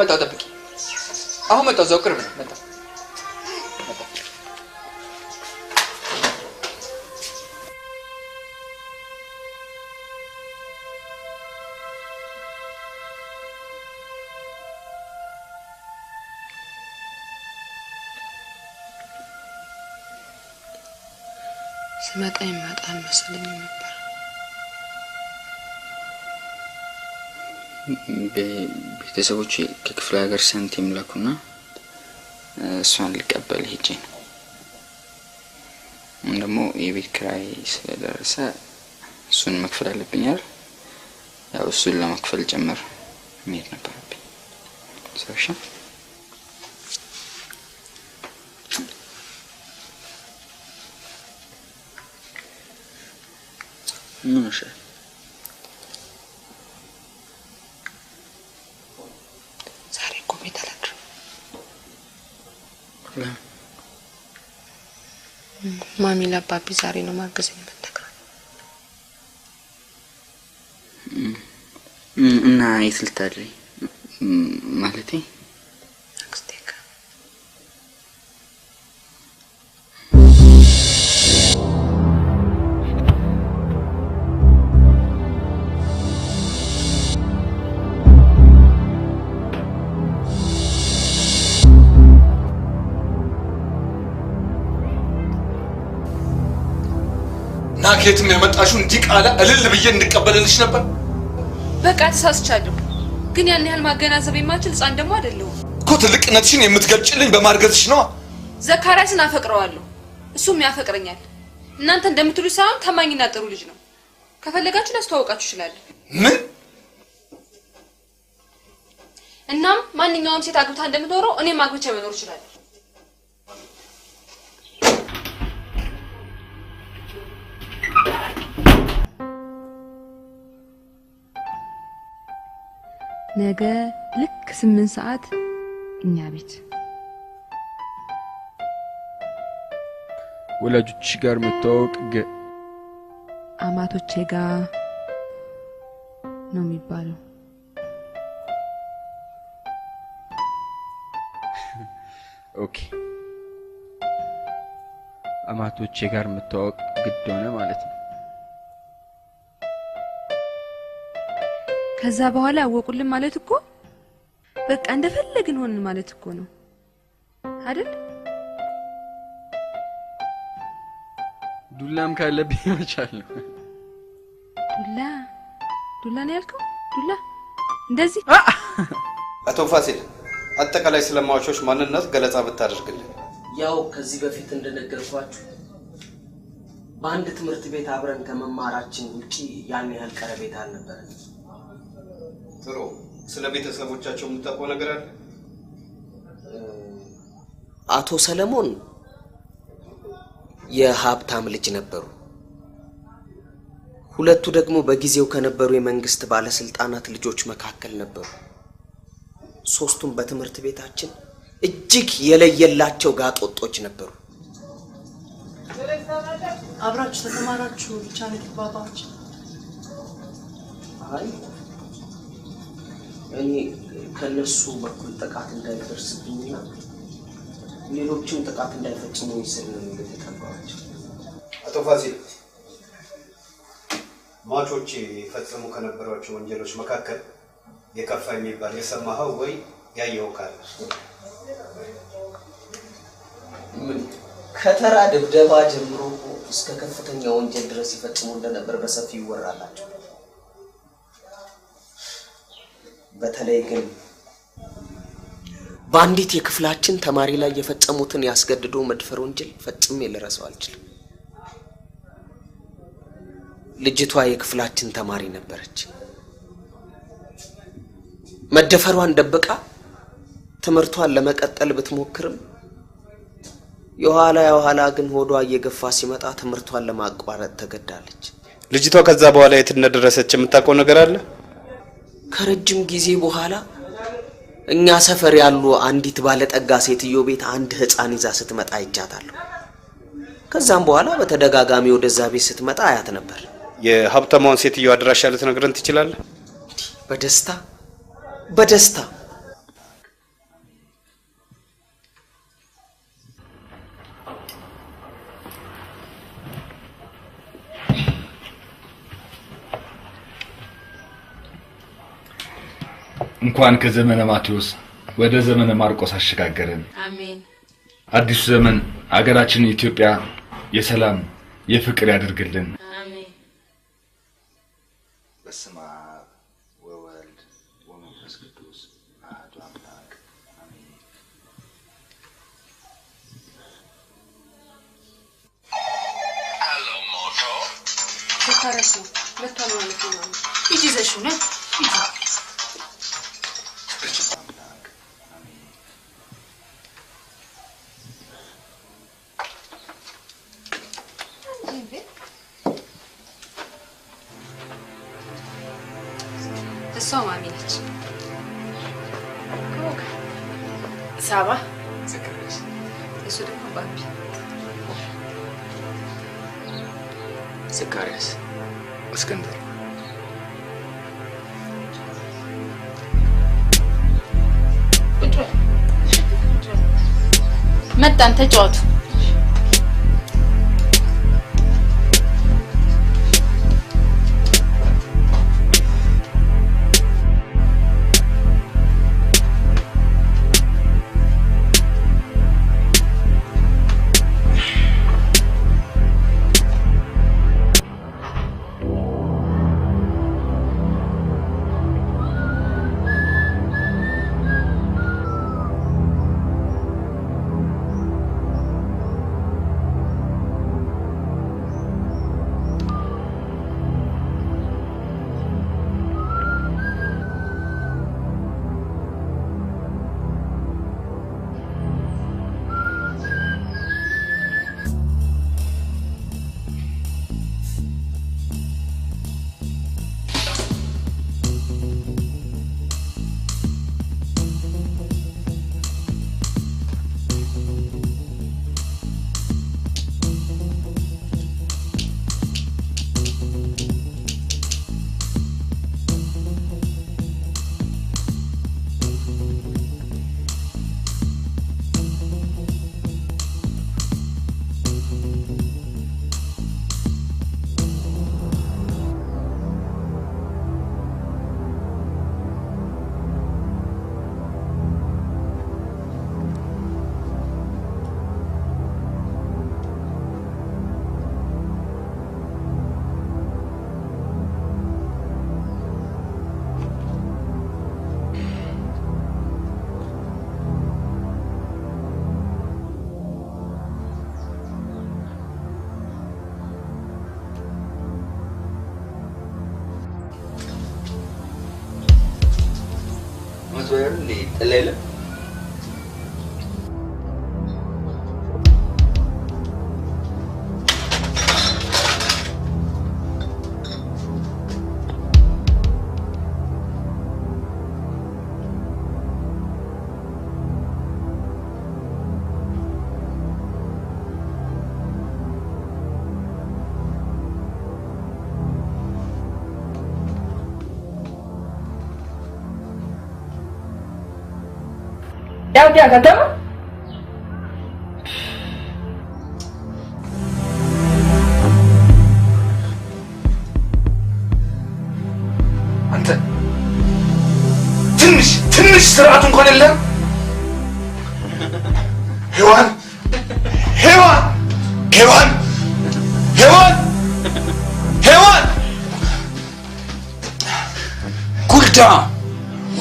መጣ ጠብቂ። አሁን መጣ እዛው ቅርብ ነው። መጣ ስመጣ ይመጣል መሰለኝ ነበር። ቤተሰቦቼ ከክፍለ ሀገር ሳንቲም ላኩና እሷን ልቀበል ሄጄ ነው። ደግሞ የቤት ኪራይ ስለደረሰ እሱን መክፈል አለብኝ አይደል? ያው እሱን ለመክፈል ጭምር መሄድ ነበረብኝ። ሰውሻ ምን ነው ማሚ ለአባቢ ዛሬ ነው ማገዝ የምትነግረው። እና የት ልታድሪ ማለቴ? አክስቴ ጋር። ናኬትም ያመጣሽው እንዲህ ቃላ እልል ብዬ እንድቀበልልሽ ነበር። በቃ ተሳስቻለሁ፣ ግን ያን ያህል ማገናዘብ የማችል ህፃን ደግሞ አይደለሁም እኮ። ትልቅነትሽን የምትገልጭልኝ በማርገዝሽ ነው። ዘካርያስን አፈቅረዋለሁ፣ እሱም ያፈቅረኛል። እናንተ እንደምትሉኝ ሳይሆን ታማኝና ጥሩ ልጅ ነው። ከፈለጋችሁ ላስተዋውቃችሁ ይችላል። ምን? እናም ማንኛውም ሴት አግብታ እንደምትኖረው እኔም አግብቼ መኖር ይችላል። ነገ ልክ 8 ሰዓት እኛ ቤት ወላጆች ጋር መተዋወቅ አማቶቼ ጋር ነው የሚባለው። ኦኬ፣ አማቶቼ ጋር መተዋወቅ ግድ ሆነ ማለት ነው። ከዛ በኋላ አወቁልን ማለት እኮ በቃ እንደፈለግን ሆንን ማለት እኮ ነው አይደል? ዱላም ካለብኝ መቻለሁ። ዱላ ነው ያልከው? ዱላ እንደዚህ? አቶ ፋሲል አጠቃላይ ስለማዋቾች ማንነት ገለጻ ብታደርግልን። ያው ከዚህ በፊት እንደነገርኳችሁ በአንድ ትምህርት ቤት አብረን ከመማራችን ውጪ ያን ያህል ቀረቤታ አልነበረን። ጥሩ። ስለ ቤተሰቦቻቸው የምታውቀው ነገር አለ? አቶ ሰለሞን የሀብታም ልጅ ነበሩ። ሁለቱ ደግሞ በጊዜው ከነበሩ የመንግስት ባለስልጣናት ልጆች መካከል ነበሩ። ሶስቱም በትምህርት ቤታችን እጅግ የለየላቸው ጋጦጦች ነበሩ። አብራችሁ ተማራችሁ ብቻ ነው ተባባችሁ? አይ እኔ ከነሱ በኩል ጥቃት እንዳይደርስብኝና ሌሎችም ጥቃት እንዳይፈጽሙ ይስል ነው የተቀበሏቸው። አቶ ፋሲል ሟቾች ፈጽሙ ከነበሯቸው ወንጀሎች መካከል የከፋ የሚባል የሰማኸው ወይ ያየኸው ካለ? ምን ከተራ ድብደባ ጀምሮ እስከ ከፍተኛ ወንጀል ድረስ ይፈጽሙ እንደነበር በሰፊው ይወራላቸው። በተለይ ግን በአንዲት የክፍላችን ተማሪ ላይ የፈጸሙትን ያስገድዶ መድፈር ወንጀል ፈጽሜ ልረሳው አልችልም። ልጅቷ የክፍላችን ተማሪ ነበረች። መደፈሯን ደብቃ ትምህርቷን ለመቀጠል ብትሞክርም የኋላ ግን ሆዷ እየገፋ ሲመጣ ትምህርቷን ለማቋረጥ ተገዳለች። ልጅቷ ከዛ በኋላ የት እንደደረሰች የምታውቀው ነገር አለ? ከረጅም ጊዜ በኋላ እኛ ሰፈር ያሉ አንዲት ባለጠጋ ሴትዮ ቤት አንድ ህፃን ይዛ ስትመጣ አይቻታለሁ። ከዛም በኋላ በተደጋጋሚ ወደዛ ቤት ስትመጣ አያት ነበር። የሀብታሟን ሴትዮ አድራሻ ልትነግረን ትችላለህ? በደስታ እንኳን ከዘመነ ማቴዎስ ወደ ዘመነ ማርቆስ አሸጋገረን። አሜን። አዲሱ ዘመን አገራችን ኢትዮጵያ የሰላም የፍቅር ያድርግልን። አሜን። በስመ አብ ወወልድ ወመንፈስ ቅዱስ አሐዱ አምላክ አሜን። ሄሎ ሞቶ ተካረሱ ለታሉ ነው ሂጂ ዘሹ ነው ሂጂ እሷ ማሚ ነች። ሳባ ዘከረች። እሱ ደግሞ ባቢ ዘካርያስ እስክንድር መጣን ተጫወቱ። Leila. क्या खत्म አንተ ትንሽ ስርዓት እንኳን የለም። ሔዋን ጉልዳ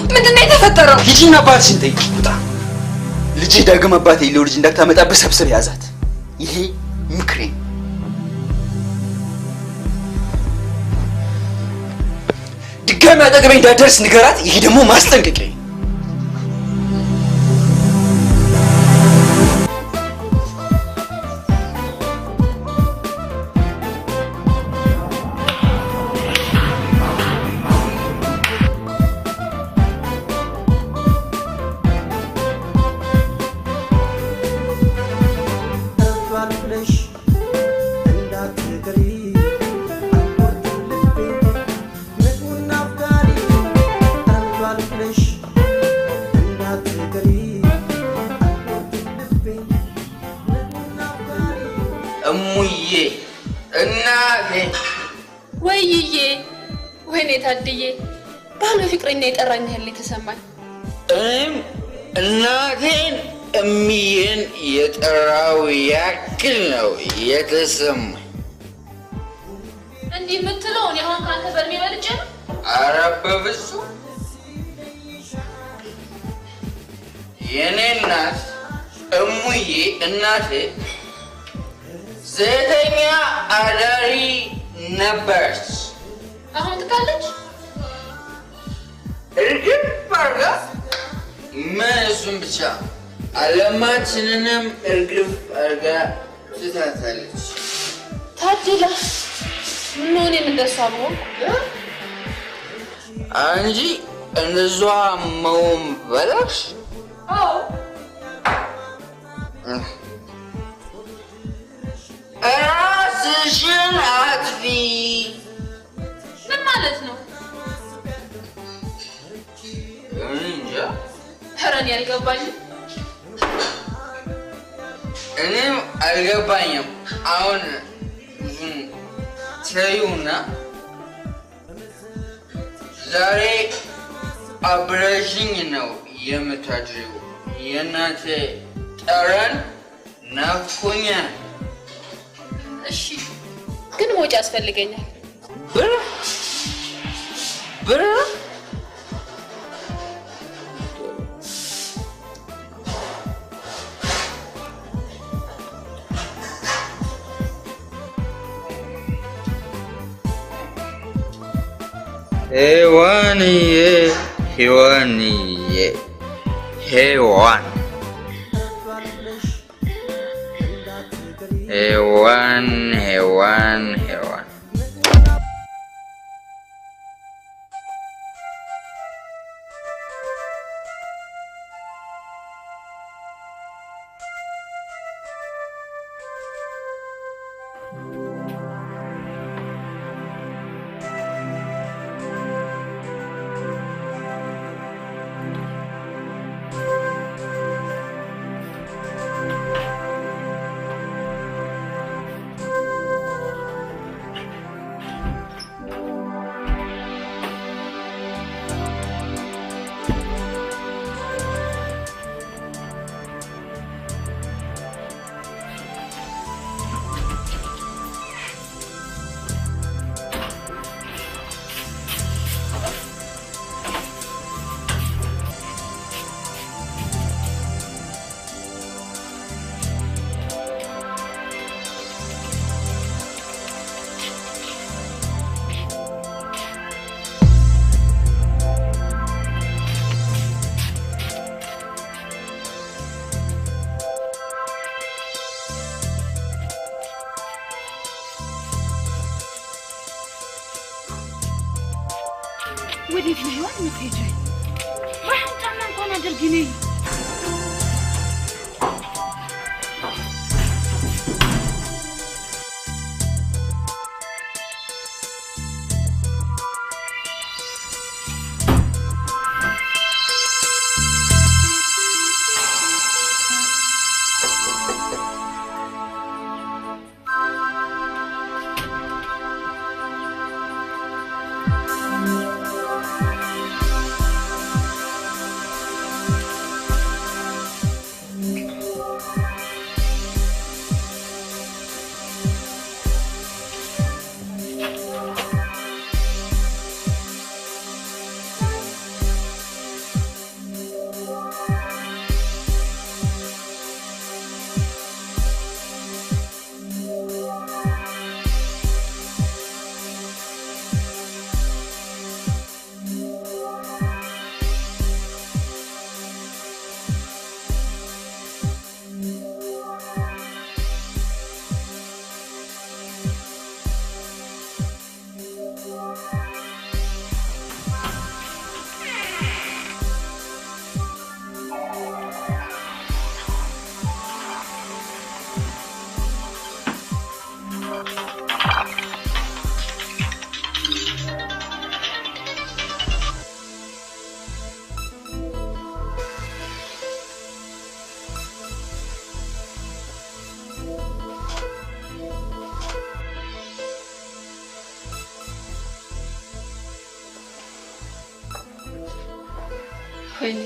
ምንድነው የተፈጠረው? ሂጂና አባትሽን ጠይቂ። ውጣ። ልጅ ዳግም አባቴ የለው ልጅ እንዳታመጣብህ ሰብስብ ያዛት። ይሄ ምክሬ። ድጋሚ አጠገቤ እንዳትደርስ ንገራት። ይሄ ደግሞ ማስጠንቀቂያ። እሙዬ እናቴ ወይዬ ወይኔ ታድዬ ባለ ፍቅረኛ የጠራኝ ያህል የተሰማኝ እኔም እናቴን እምዬን የጠራው ያክል ነው የተሰማኝ። እንዲህ የምትለው እኔ አሁን ካንተ በእድሜ በልጬ ነው? ኧረ በፍፁም የኔ እናት እሙዬ እናቴ ሴተኛ አዳሪ ነበረች። አሁን ትታለች? እርግፍ አድርጋ ምን እሱን ብቻ ዓለማችንንም እርግፍ አድርጋ ትታታለች። ታድላ ምነው እኔም እንደሷ ብሆን አንቺ እንደሷ መሆን በላሽ? አዎ ራስሽን አጥፊ። ምን ማለት ነው? እንጃ ኧረ እኔ አልገባኝም። እኔም አልገባኝም። አሁን ተይውና ዛሬ አብረሽኝ ነው የምታድሪው። የእናቴ ጠረን ናፍቆኛል። እሺ ግን ወጪ ያስፈልገኛል። ብር ሔዋንዬ ሔዋን ወዴት ነው ሔዋን የምትሄጂው? ባይሆን ጫማ እንኳን አድርጊ ነይ። ወይኔ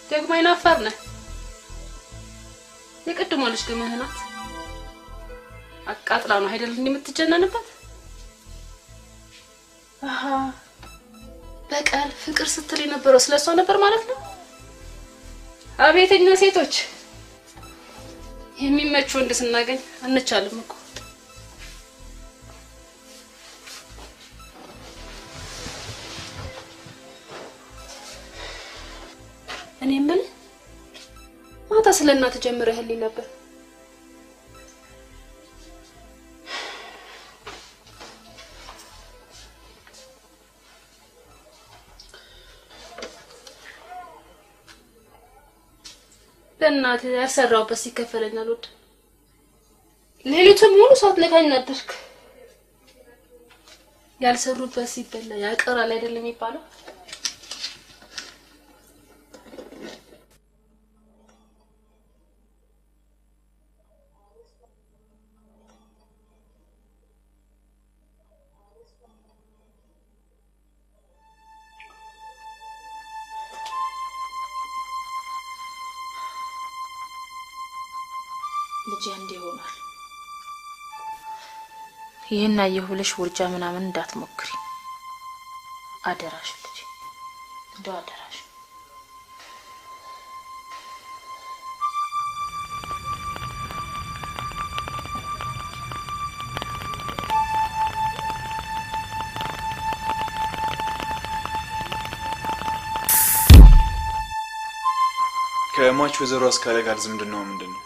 ደግሞ አይናፋር ነህ። የቅድሟ ልጅ ግን ምን ናት? አቃጥላ ነው አይደል እንደምትጀነንበት? አሃ በቀል ፍቅር ስትል የነበረው ስለሷ ነበር ማለት ነው። አቤተኛ ሴቶች የሚመች ወንድ ስናገኝ አንቻልም እኮ። እኔ ምን ማታ ስለእናት ጀምረህልኝ ነበር። በእናት ያሰራውበት ሲከፈለኛል ወድ ሌሊቱን ሙሉ ሳትነካኝ አደርክ። ያልሰሩበት ሲበላ ያቀራል አይደለም የሚባለው? ልጅ እንደ ይሆናል። ይሄን አየሁልሽ ውርጃ ምናምን እንዳትሞክሪ አደራሽ ልጅ፣ እንደው አደራሽ። ከሟች ወይዘሮ አስካለ ጋር ዝምድናው ምንድነው?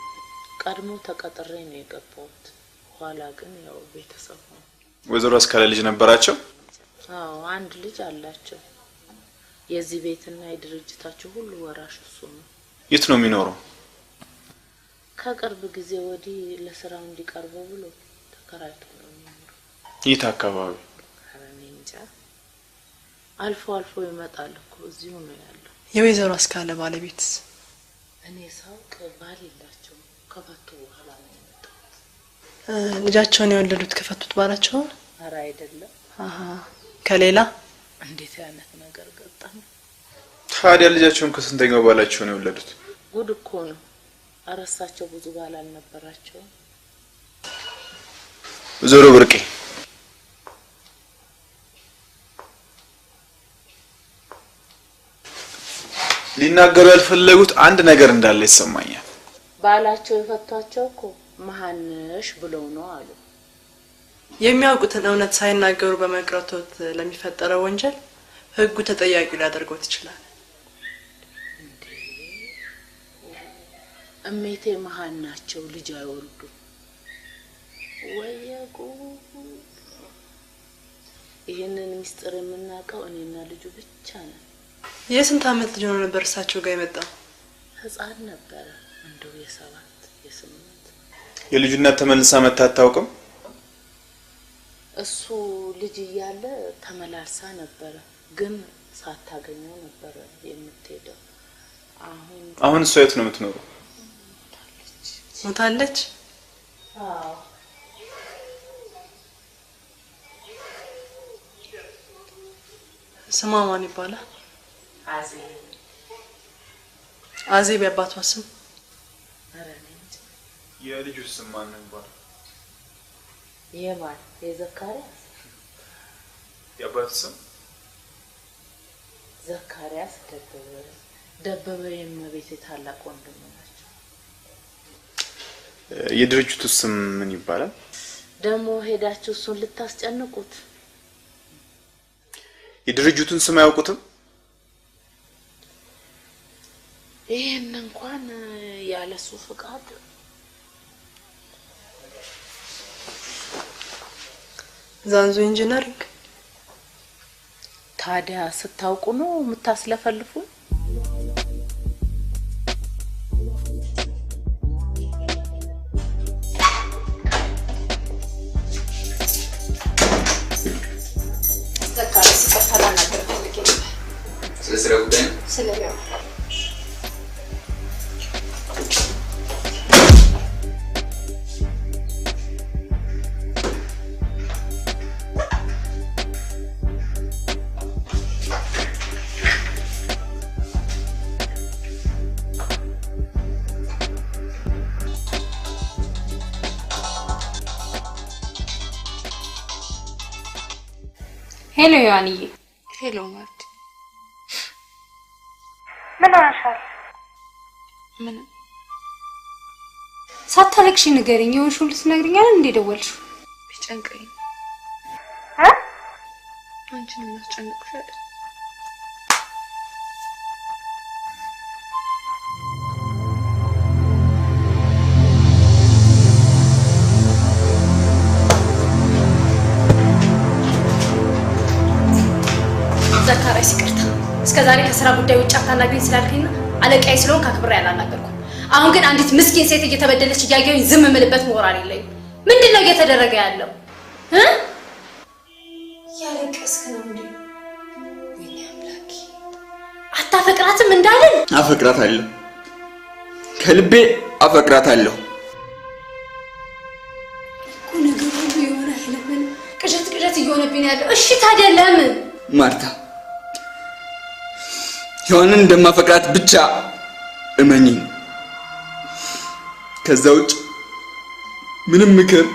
ቀድሞ ተቀጥሬ ነው የገባሁት። ኋላ ግን ያው ቤተሰብ ነው። ወይዘሮ አስካለ ልጅ ነበራቸው? አዎ አንድ ልጅ አላቸው። የዚህ ቤትና የድርጅታቸው ሁሉ ወራሽ እሱ ነው። የት ነው የሚኖረው? ከቅርብ ጊዜ ወዲህ ለስራው እንዲቀርበው ብሎ ተከራይቶ ነው የሚኖረው። የት አካባቢ? እኔ እንጃ። አልፎ አልፎ ይመጣል እኮ እዚሁ ነው ያለው። የወይዘሮ አስካለ ባለቤትስ? እኔ ሳውቅ ባል የላቸውም። ከፈቱ በኋላ ነው የመጣው። ልጃቸውን የወለዱት ከፈቱት ባላቸው? ኧረ አይደለም። አሃ ከሌላ? እንዴት አይነት ነገር ገጠመ? ታዲያ ልጃቸውን ከስንተኛው ባላቸው ነው የወለዱት? ጉድ እኮ ነው። አረሳቸው ብዙ ባል አልነበራቸው። ወይዘሮ ብርቄ ሊናገሩ ያልፈለጉት አንድ ነገር እንዳለ ይሰማኛል። ባላቸው የፈቷቸው እኮ መሃንሽ ብለው ነው አሉ። የሚያውቁትን እውነት ሳይናገሩ በመቅረቶት ለሚፈጠረው ወንጀል ህጉ ተጠያቂ ሊያደርገው ይችላል። እሜቴ መሃን ናቸው፣ ልጅ አይወልዱ። ወየቁ ይሄንን ሚስጥር የምናውቀው እኔና ልጁ ብቻ ነን። የስንት አመት ልጅ ነው ነበር እሳቸው ጋር የመጣው? ህፃን ነበረ፣ እንደው የ7 የ8። የልጁነት ተመልሳ መታ አታውቅም? እሱ ልጅ እያለ ተመላልሳ ነበረ፣ ግን ሳታገኘው ነበረ የምትሄደው። አሁን እሷ የት ነው የምትኖረው? ሞታለች? አዎ። ስሟ ማን ይባላል? አዜብ። አዜብ የአባቷ ስም? ኧረ እኔ እንጃ። የልጁ ስም ማን ነው ይባላል? የማን? የዘካሪያስ? የአባቱ ስም? ዘካሪያስ ደበበ። ደበበ የእመቤቴ ታላቅ ወንድም ናቸው። የድርጅቱ ስም ምን ይባላል? ደግሞ ሄዳችሁ እሱን ልታስጨንቁት? የድርጅቱን ስም አያውቁትም? ይሄን እንኳን ያለሱ ፍቃድ ዛንዙ ኢንጂነሪንግ። ታዲያ ስታውቁ ነው የምታስለፈልፉ? ዘካሪያስ ይቀርታል ነገር ፈልጌ ነበር። ስለ ስራ ጉዳይ ነው? ስለ ያው ሄሎ ዮሐንዬ። ሄሎ ማርት። ምን ሆነሻል? ምን ሳታለቅሽ ንገሪኝ። የሆንሽውን ልትነግሪኝ አይደል እንዴ ደወልሽው? ቢጨንቀኝ አንቺን ማስጨነቅሽ አይደል? ዘካሪያስ ይቅርታ፣ እስከዛሬ ከስራ ጉዳይ ውጭ አታናግሪኝ ስላልከኝና አለቃዬ ስለሆንክ አክብሬ አላናገርኩም። አሁን ግን አንዲት ምስኪን ሴት እየተበደለች እያየሁኝ ዝም የምልበት ሞራል የለኝም። ምንድነው እየተደረገ ያለው? ያለቀስክ ነው እንዴ? ወይኔ አምላኬ! አታፈቅራትም እንዳለን? አፈቅራታለሁ፣ ከልቤ አፈቅራታለሁ። ነገር ሁሉ የሆነ አይለምን ቅዠት እየሆነብኝ ያለው። እሺ ታዲያ ለምን? ማርታ ሔዋንን እንደማፈቅራት ብቻ እመኚኝ። ከዛ ውጭ ምንም ምክር፣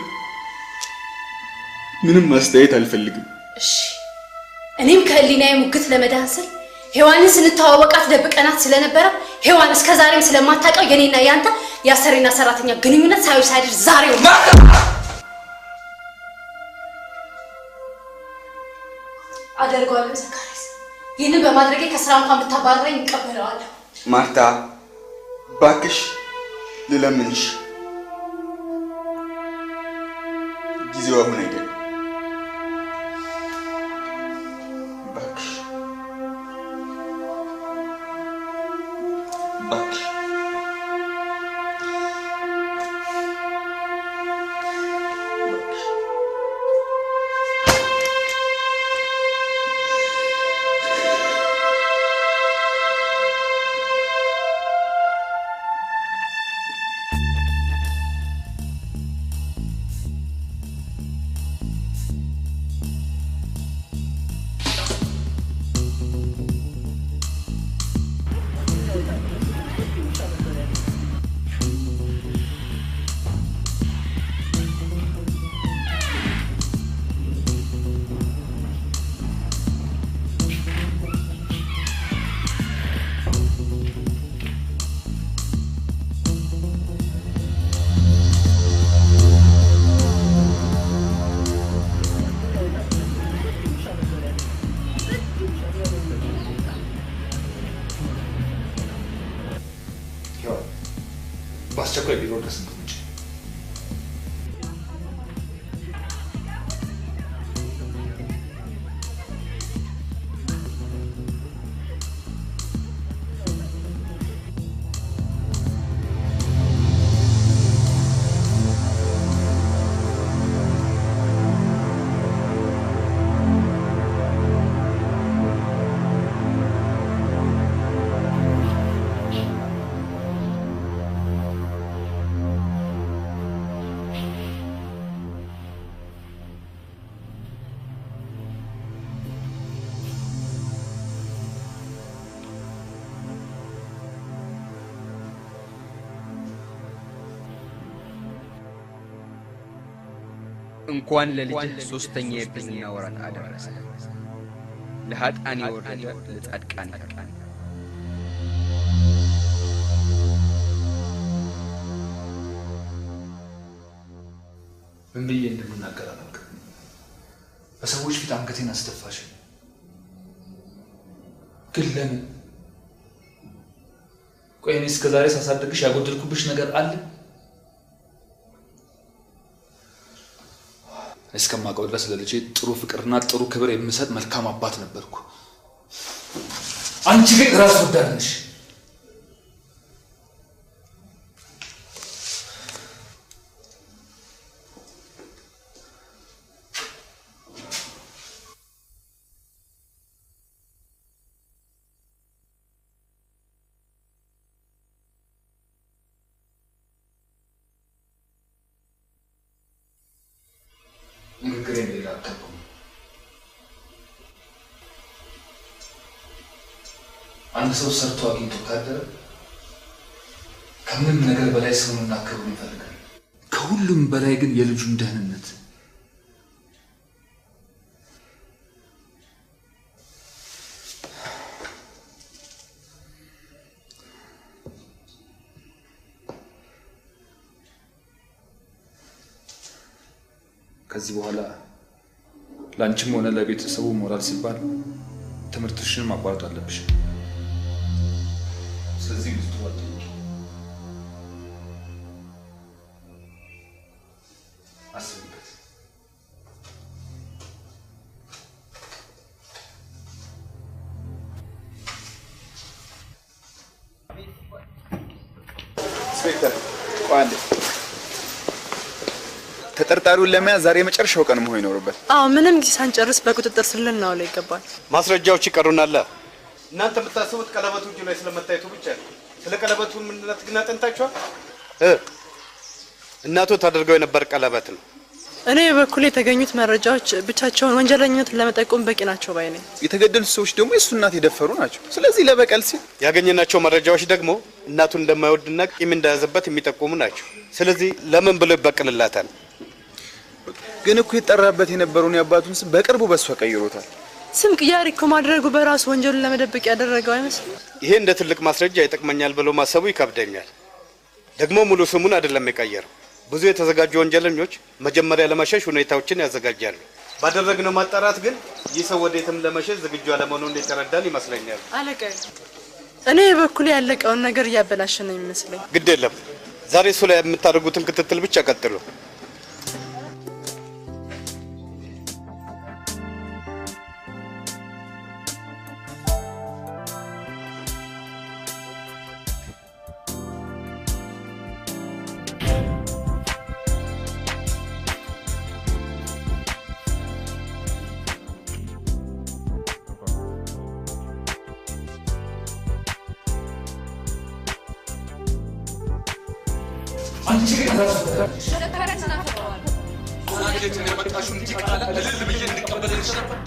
ምንም ማስተያየት አልፈልግም። እሺ እኔም ከህሊናዬ ሙግት ለመዳን ስል ሔዋንን ስንተዋወቃት ደብቀናት ስለነበረ ሔዋን እስከዛሬም ስለማታውቀው የኔና ያንተ የአሰሪና ሰራተኛ ግንኙነት ሳይደር ዛሬ አደርገዋለሁ። ዘካሪያስ ይህንን በማድረጌ ከስራ እንኳን ብታባረረኝ እቀበለዋለሁ። ማርታ ባክሽ ልለምንሽ፣ ጊዜው አሁን አይደለም። ባክሽ ባክሽ በአስቸኳይ ቢሮ ድረስ እንድትመጪ። እንኳን ለልጅህ ሶስተኛ የብዝና ወራት አደረሰ። ለኃጥአን የወረደ ለጻድቃን ይቀርባል። ምን ብዬ እንደምናገር አላውቅም። በሰዎች ፊት አንገቴን አስደፋሽ። ግን ለምን? ቆይ እኔ እስከዛሬ ሳሳድግሽ ያጎደልኩብሽ ነገር አለ? እስከማውቀው ድረስ ለልጄ ጥሩ ፍቅርና ጥሩ ክብር የምሰጥ መልካም አባት ነበርኩ። አንቺ ግን ራስ ወዳድ ነሽ። ንግግሬን ሌላ አታውቅም። አንድ ሰው ሰርቶ አግኝቶ ካደረ ከምንም ነገር በላይ ሰውንና ክብሩን ይፈልጋል። ከሁሉም በላይ ግን የልጁን ደህንነት። ከዚህ በኋላ ላንቺም ሆነ ለቤተሰቡ ሞራል ሲባል ትምህርትሽን ማቋረጥ አለብሽ። ስለዚህ ልትዋጥ አስብበት። ኢንስፔክተር ቋንዴ ተጠርጣሪውን ለመያዝ ዛሬ የመጨረሻው ቀን መሆን ይኖርበት። አዎ ምንም ጊዜ ሳንጨርስ በቁጥጥር ስር ልናውለው ይገባል። ማስረጃዎች ይቀሩናል። እናንተ የምታስቡት ቀለበቱ እጁ ላይ ስለመታየቱ ብቻ ነው። ስለ ቀለበቱ ምንነት ግን አጥንታችኋል? እናቱ ታደርገው የነበር ቀለበት ነው። እኔ በኩል የተገኙት መረጃዎች ብቻቸውን ወንጀለኝነትን ለመጠቆም በቂ ናቸው ባይ ነኝ። የተገደሉት ሰዎች ደግሞ የእሱ እናት የደፈሩ ናቸው። ስለዚህ ለበቀል ሲል ያገኘናቸው መረጃዎች ደግሞ እናቱን እንደማይወድና ቂም እንደያዘበት የሚጠቁሙ ናቸው። ስለዚህ ለምን ብሎ ይበቅልላታል? ግን እኮ የጠራበት የነበረውን የአባቱን ስም በቅርቡ በሷ ቀይሮታል። ስም ቅያሪ እኮ ማድረጉ በራሱ ወንጀሉን ለመደበቅ ያደረገው አይመስልም? ይሄ እንደ ትልቅ ማስረጃ ይጠቅመኛል ብሎ ማሰቡ ይከብደኛል። ደግሞ ሙሉ ስሙን አይደለም የቀየረው። ብዙ የተዘጋጁ ወንጀለኞች መጀመሪያ ለመሸሽ ሁኔታዎችን ያዘጋጃሉ። ባደረግነው ማጣራት ግን ይህ ሰው ወዴትም ለመሸሽ ዝግጁ አለመሆኑን የተረዳን ይመስለኛል። አለቃዬ፣ እኔ በኩል ያለቀውን ነገር እያበላሸ ነው የሚመስለኝ። ግድ የለም፣ ዛሬ እሱ ላይ የምታደርጉትን ክትትል ብቻ ቀጥሉ። አንቺ ግን ዘካሪያስን አፈቅረዋለሁ። ዛሬ የመጣሽው እንጂ ቃል እልል ብዬ እንድቀበልልሽ ነበር።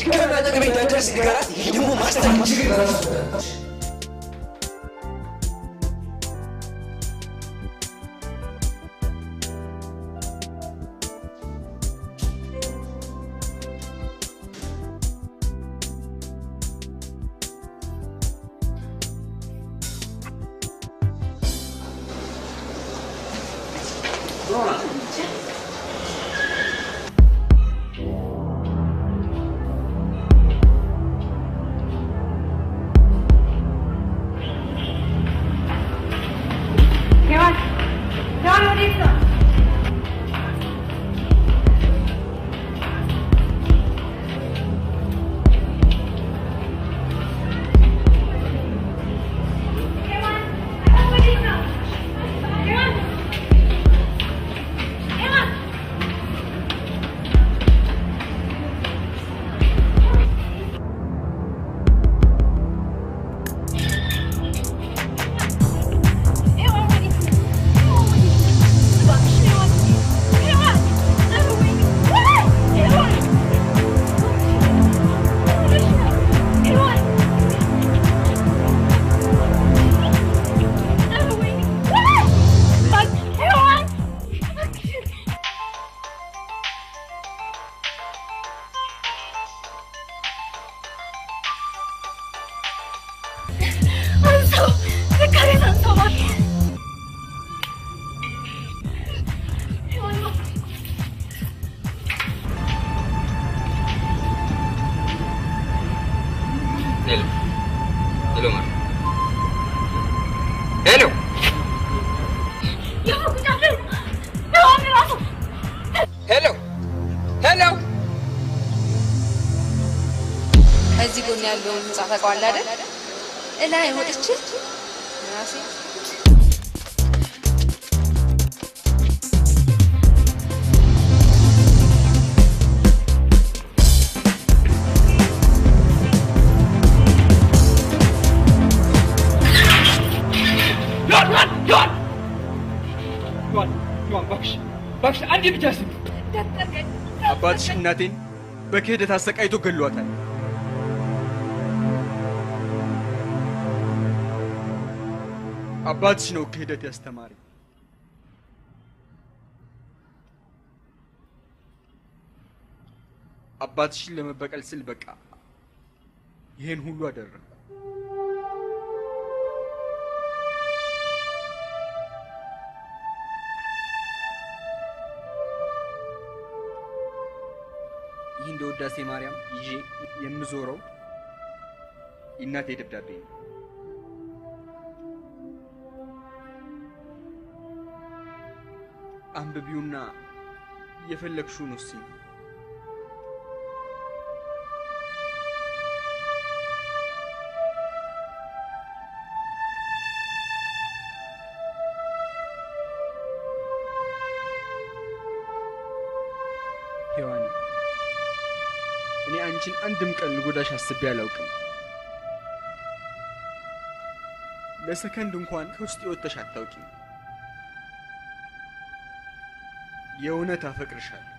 ድጋሚ አጠገቤ እንዳትደርስ ንገራት። ይሄ ደግሞ ማስጠንቀቂያ። እዚህ ጎን ያለውን ህንጻ ታውቀዋለህ አይደል? እላይ ወጥቼ ራሴ ባክሽ አንዴ ብቻ ስሚ። አባትሽ እናቴን በክህደት አሰቃይቶ ገሏታል። አባትሽ ነው ክህደት ያስተማሪ። አባትሽን ለመበቀል ስል በቃ ይሄን ሁሉ አደረኩ። ይህ እንደ ውዳሴ ማርያም ይዤ የምዞረው የእናቴ ደብዳቤ ነው። አንብቢውና የፈለግሽውን ወስኝ። ሔዋን፣ እኔ አንቺን አንድም ቀን ልጎዳሽ አስቤ አላውቅም። ለሰከንድ እንኳን ከውስጥ ወጥተሽ አታውቂም። የእውነት አፈቅርሻለሁ።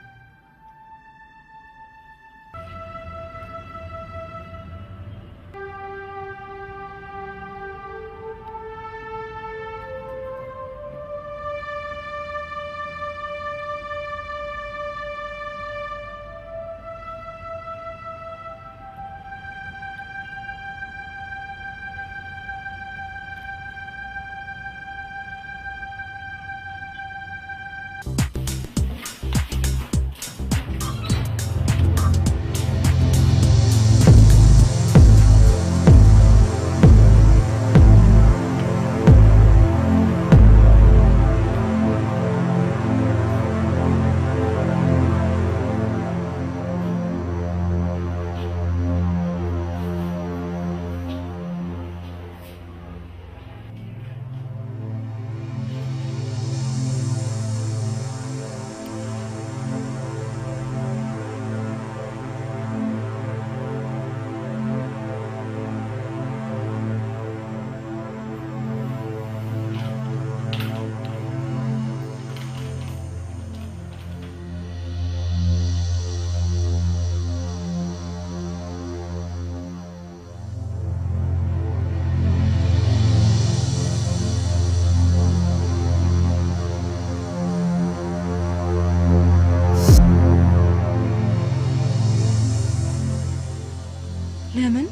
ለምን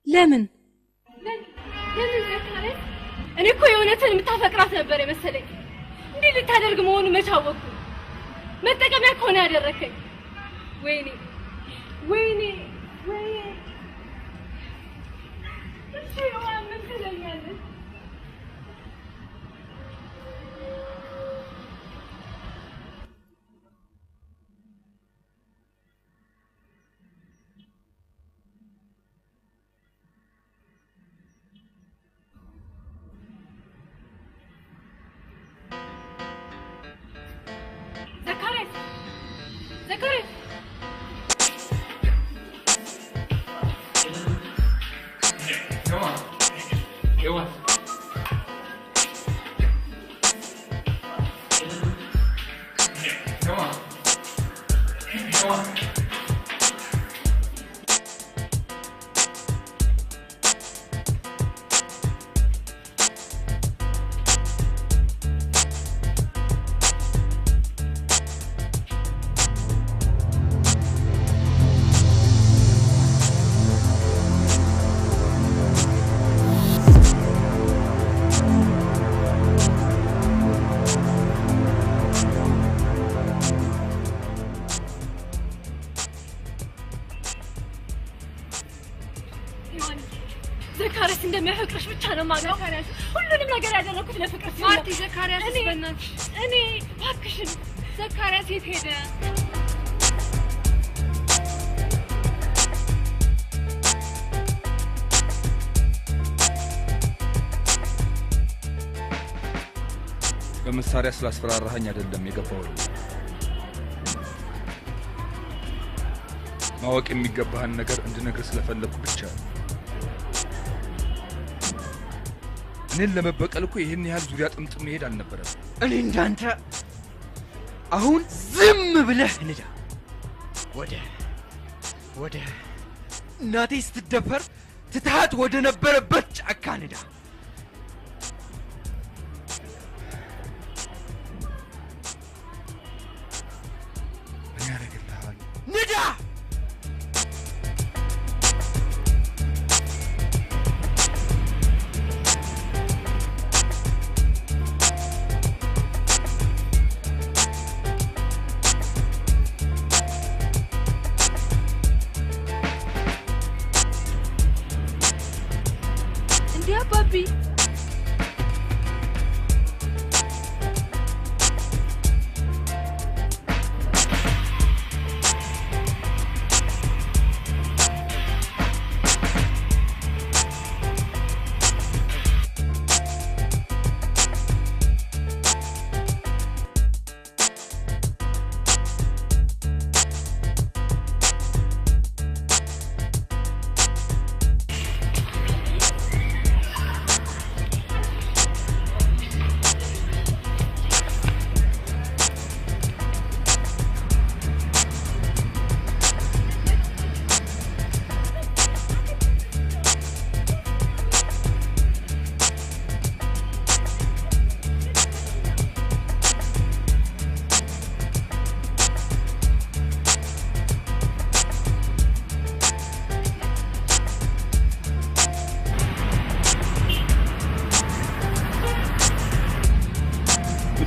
ለምን ለምን ዘካሪያስ? እኔ እኮ የእውነትን የምታፈቅራት ነበር የመሰለኝ። እንዲህ ልታደርግ መሆኑ መች አወቅኩ? መጠቀሚያ ከሆነ ያደረከኝ። ወይኔ ወይኔ ወይኔ! እሺ ምን ትለኛለች? ዘካሪያስ ሔዋን ዘካሪያስ እንደሚያፈቅርሽ ብቻ ነው የማውቀው። ሁሉንም ነገር ያደረኩት ለፍቅር ሲሆን ማርቲ፣ ዘካሪያስ በእናትሽ እኔ እባክሽን። ዘካሪያስ የት ሄደ? በመሳሪያ ስላስፈራራኸኝ አይደለም የገባሁት። ማወቅ የሚገባህን ነገር እንድነግርህ ስለፈለኩ ብቻ ነው። እኔን ለመበቀል እኮ ይህን ያህል ዙሪያ ጥምጥም መሄድ አልነበረም። እኔ እንዳንተ አሁን ዝም ብለህ ንዳ። ወደ እናቴ ስትደፈር ትተሃት ወደ ነበረበት ጫካ ንዳ። ምን ያደርግልሃል? ንዳ!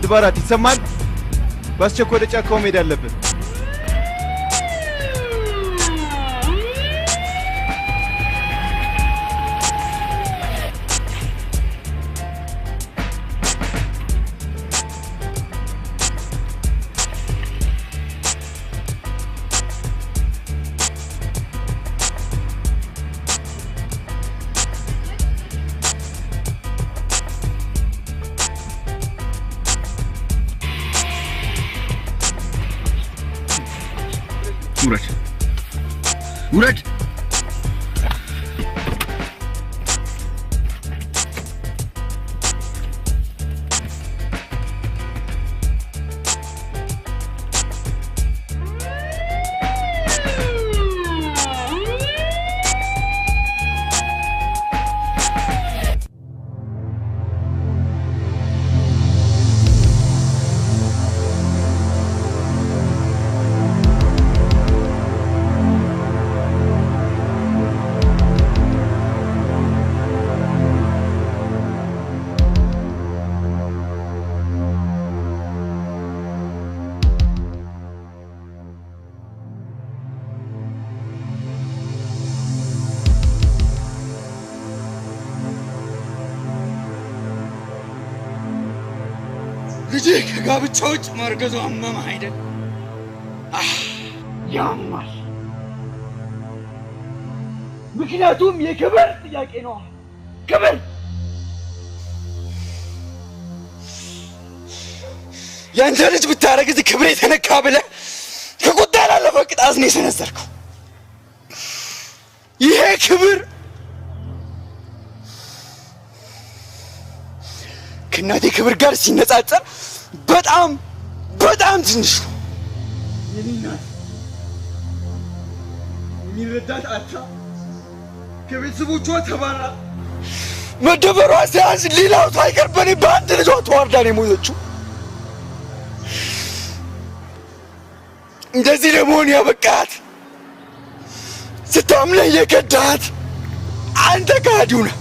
ድባራት ይሰማል? በአስቸኳይ ወደ ጫካው መሄድ አለብን። ውረድ! ልጄ ከጋብቻ ውጭ ማርገዟ አመመህ አይደል? ያማል። ምክንያቱም የክብር ጥያቄ ነው። ክብር ያንተ ልጅ ብታረግዝ ክብር የተነካ ብለህ ከቁጣ ያላለፈ ቅጣት ነው የሰነዘርከው። ይሄ ክብር ከእናቴ ክብር ጋር ሲነጻጸር በጣም ትንሽ ነው። የኔ እናት የሚረዳት አታ ከቤተሰቦቿ ተባራ መደበሯ ሲያንስ ሌላው ሳይቀር በእኔ በአንድ ልጇ ተዋርዳ ነው የሞተችው። እንደዚህ ለመሆን ያበቃት ስታምነኝ የከዳት አንተ ከሃዲው ነህ።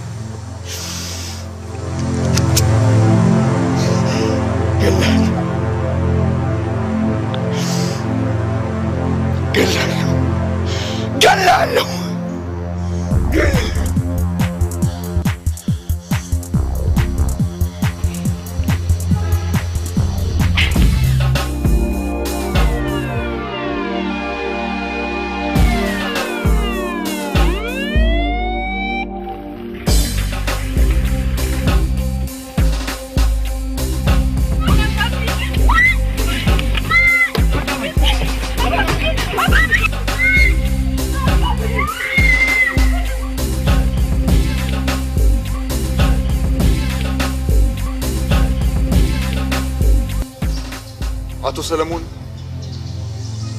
ገላለሁ። አቶ ሰለሞን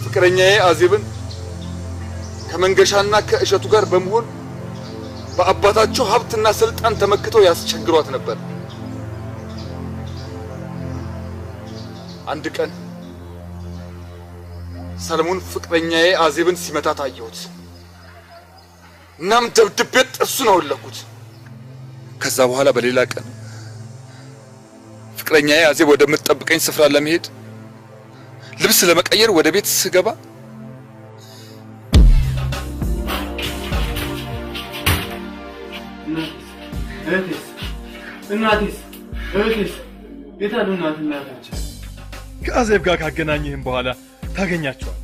ፍቅረኛዬ አዜብን ከመንገሻና ከእሸቱ ጋር በመሆን በአባታቸው ሀብትና ስልጣን ተመክተው ያስቸግሯት ነበር። አንድ ቀን ሰለሞን ፍቅረኛዬ አዜብን ሲመታት አየሁት። እናም ደብድቤ ጥርሱን አወለኩት። ከዛ በኋላ በሌላ ቀን ፍቅረኛዬ አዜብ ወደምትጠብቀኝ ስፍራ ለመሄድ ልብስ ለመቀየር ወደ ቤት ስገባ እናቴስ የታሉ እናታችን? ከአዜብ ጋር ካገናኘህም በኋላ ታገኛቸዋል።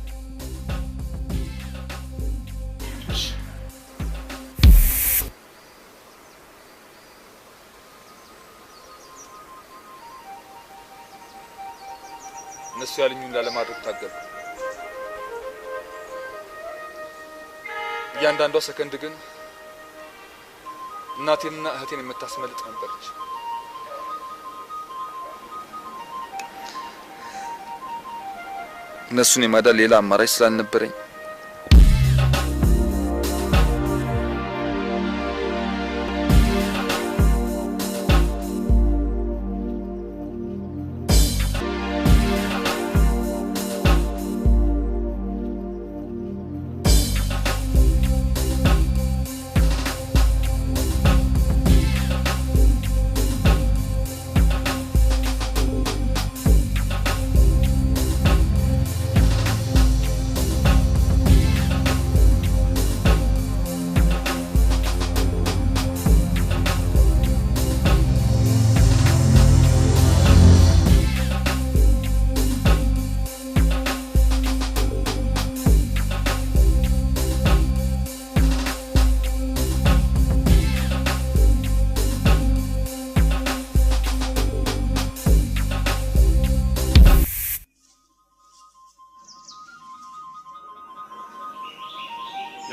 እነሱ ያሉኝን ላለማድረግ ታገልኩ። እያንዳንዷ ሰከንድ ግን እናቴንና እህቴን የምታስመልጥ ነበረች። እነሱን የማዳን ሌላ አማራጭ ስላልነበረኝ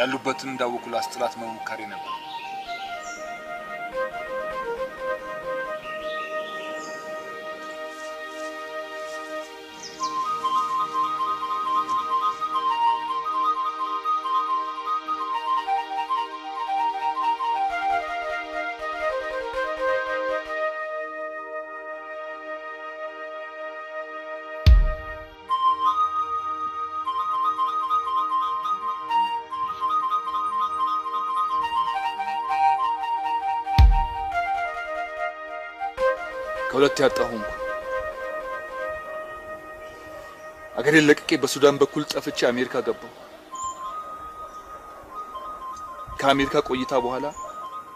ያሉበትን እንዳወቁ ላስጥላት መሞከሬ ነበር። ከሁለት ያጣሁም አገሬን ለቅቄ በሱዳን በኩል ጠፍቼ አሜሪካ ገባሁ። ከአሜሪካ ቆይታ በኋላ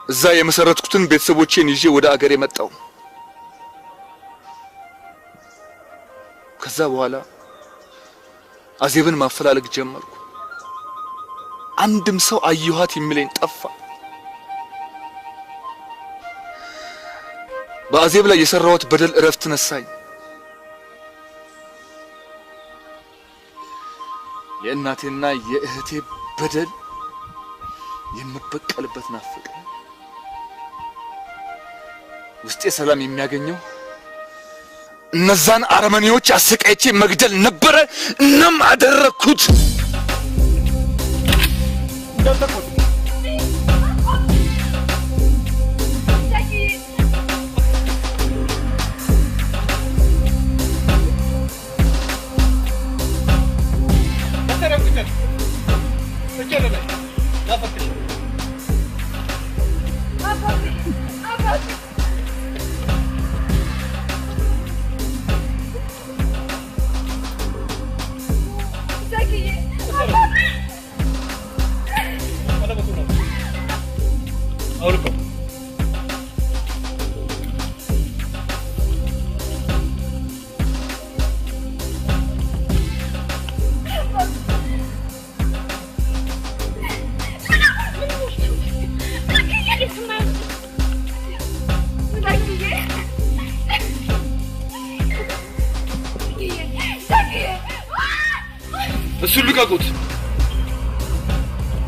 እዛ የመሰረትኩትን ቤተሰቦቼን ይዤ ወደ አገሬ መጣሁ። ከዛ በኋላ አዜብን ማፈላለግ ጀመርኩ። አንድም ሰው አየኋት የሚለኝ ጠፋ። በአዜብ ላይ የሰራሁት በደል እረፍት ነሳኝ። የእናቴና የእህቴ በደል የምበቀልበት ናፈቀኝ። ውስጤ ሰላም የሚያገኘው እነዛን አረመኔዎች አሰቃይቼ መግደል ነበረ። እናም አደረኩት። እሱን ልቀቁት።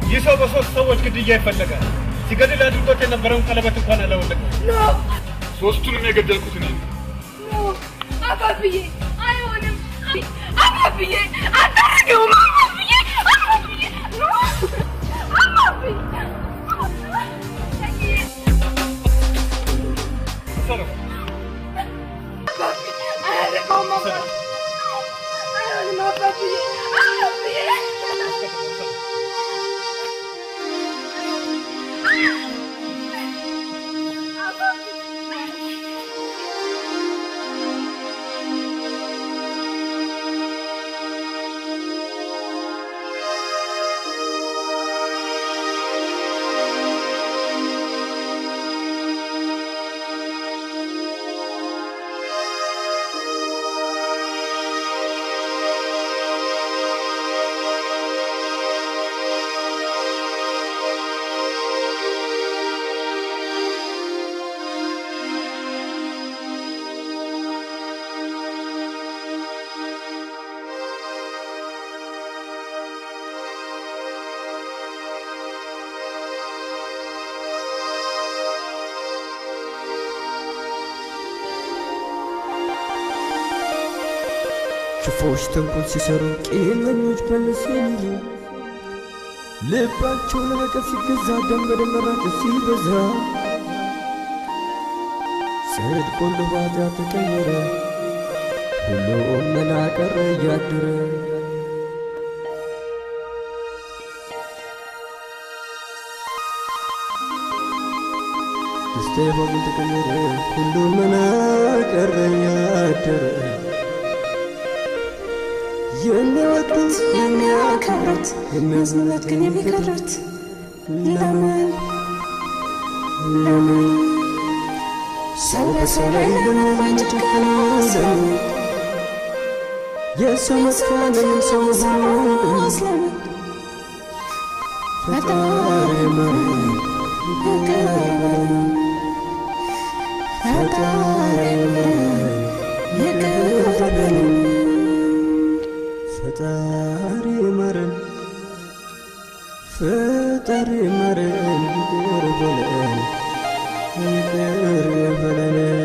ይህ ሰው በሶስት ሰዎች ግድያ ይፈለጋል። ሲገድል አድርጎት የነበረውን ቀለበት እንኳን አላወለቀም። ሶስቱንም የገደልኩት እኔ ነኝ። አባብዬ አይሆንም። አባብዬ አታርገውም። አባብዬ አባብዬ አባብዬ ክፎች ተንኮል ሲሰሩ ቂመኞች በለሲሉ ልባቸው ለነገር ሲገዛ ደም በደም መራጨት ሲበዛ ጽድቅ ሁሉ በኃጢአት ተቀየረ ሁሉም መና ቀረ እያደረ ደስታ በሙሉ ተቀየረ ሁሉም መና ቀረ እያደረ የሚወዱት የሚያከብሩት የሚያዝኑለት ግን የሚከዱት ለምን ሰው በሰው ላይ ለምን ጨከነ? የሰው መስፋት ለምን ሰው መሆኑ ፈጣሪ ማረን ፈጣሪ ማረን ፈጣሪ ማረን ፈጣሪ ማረን ይቅር በለን ይቅር በለን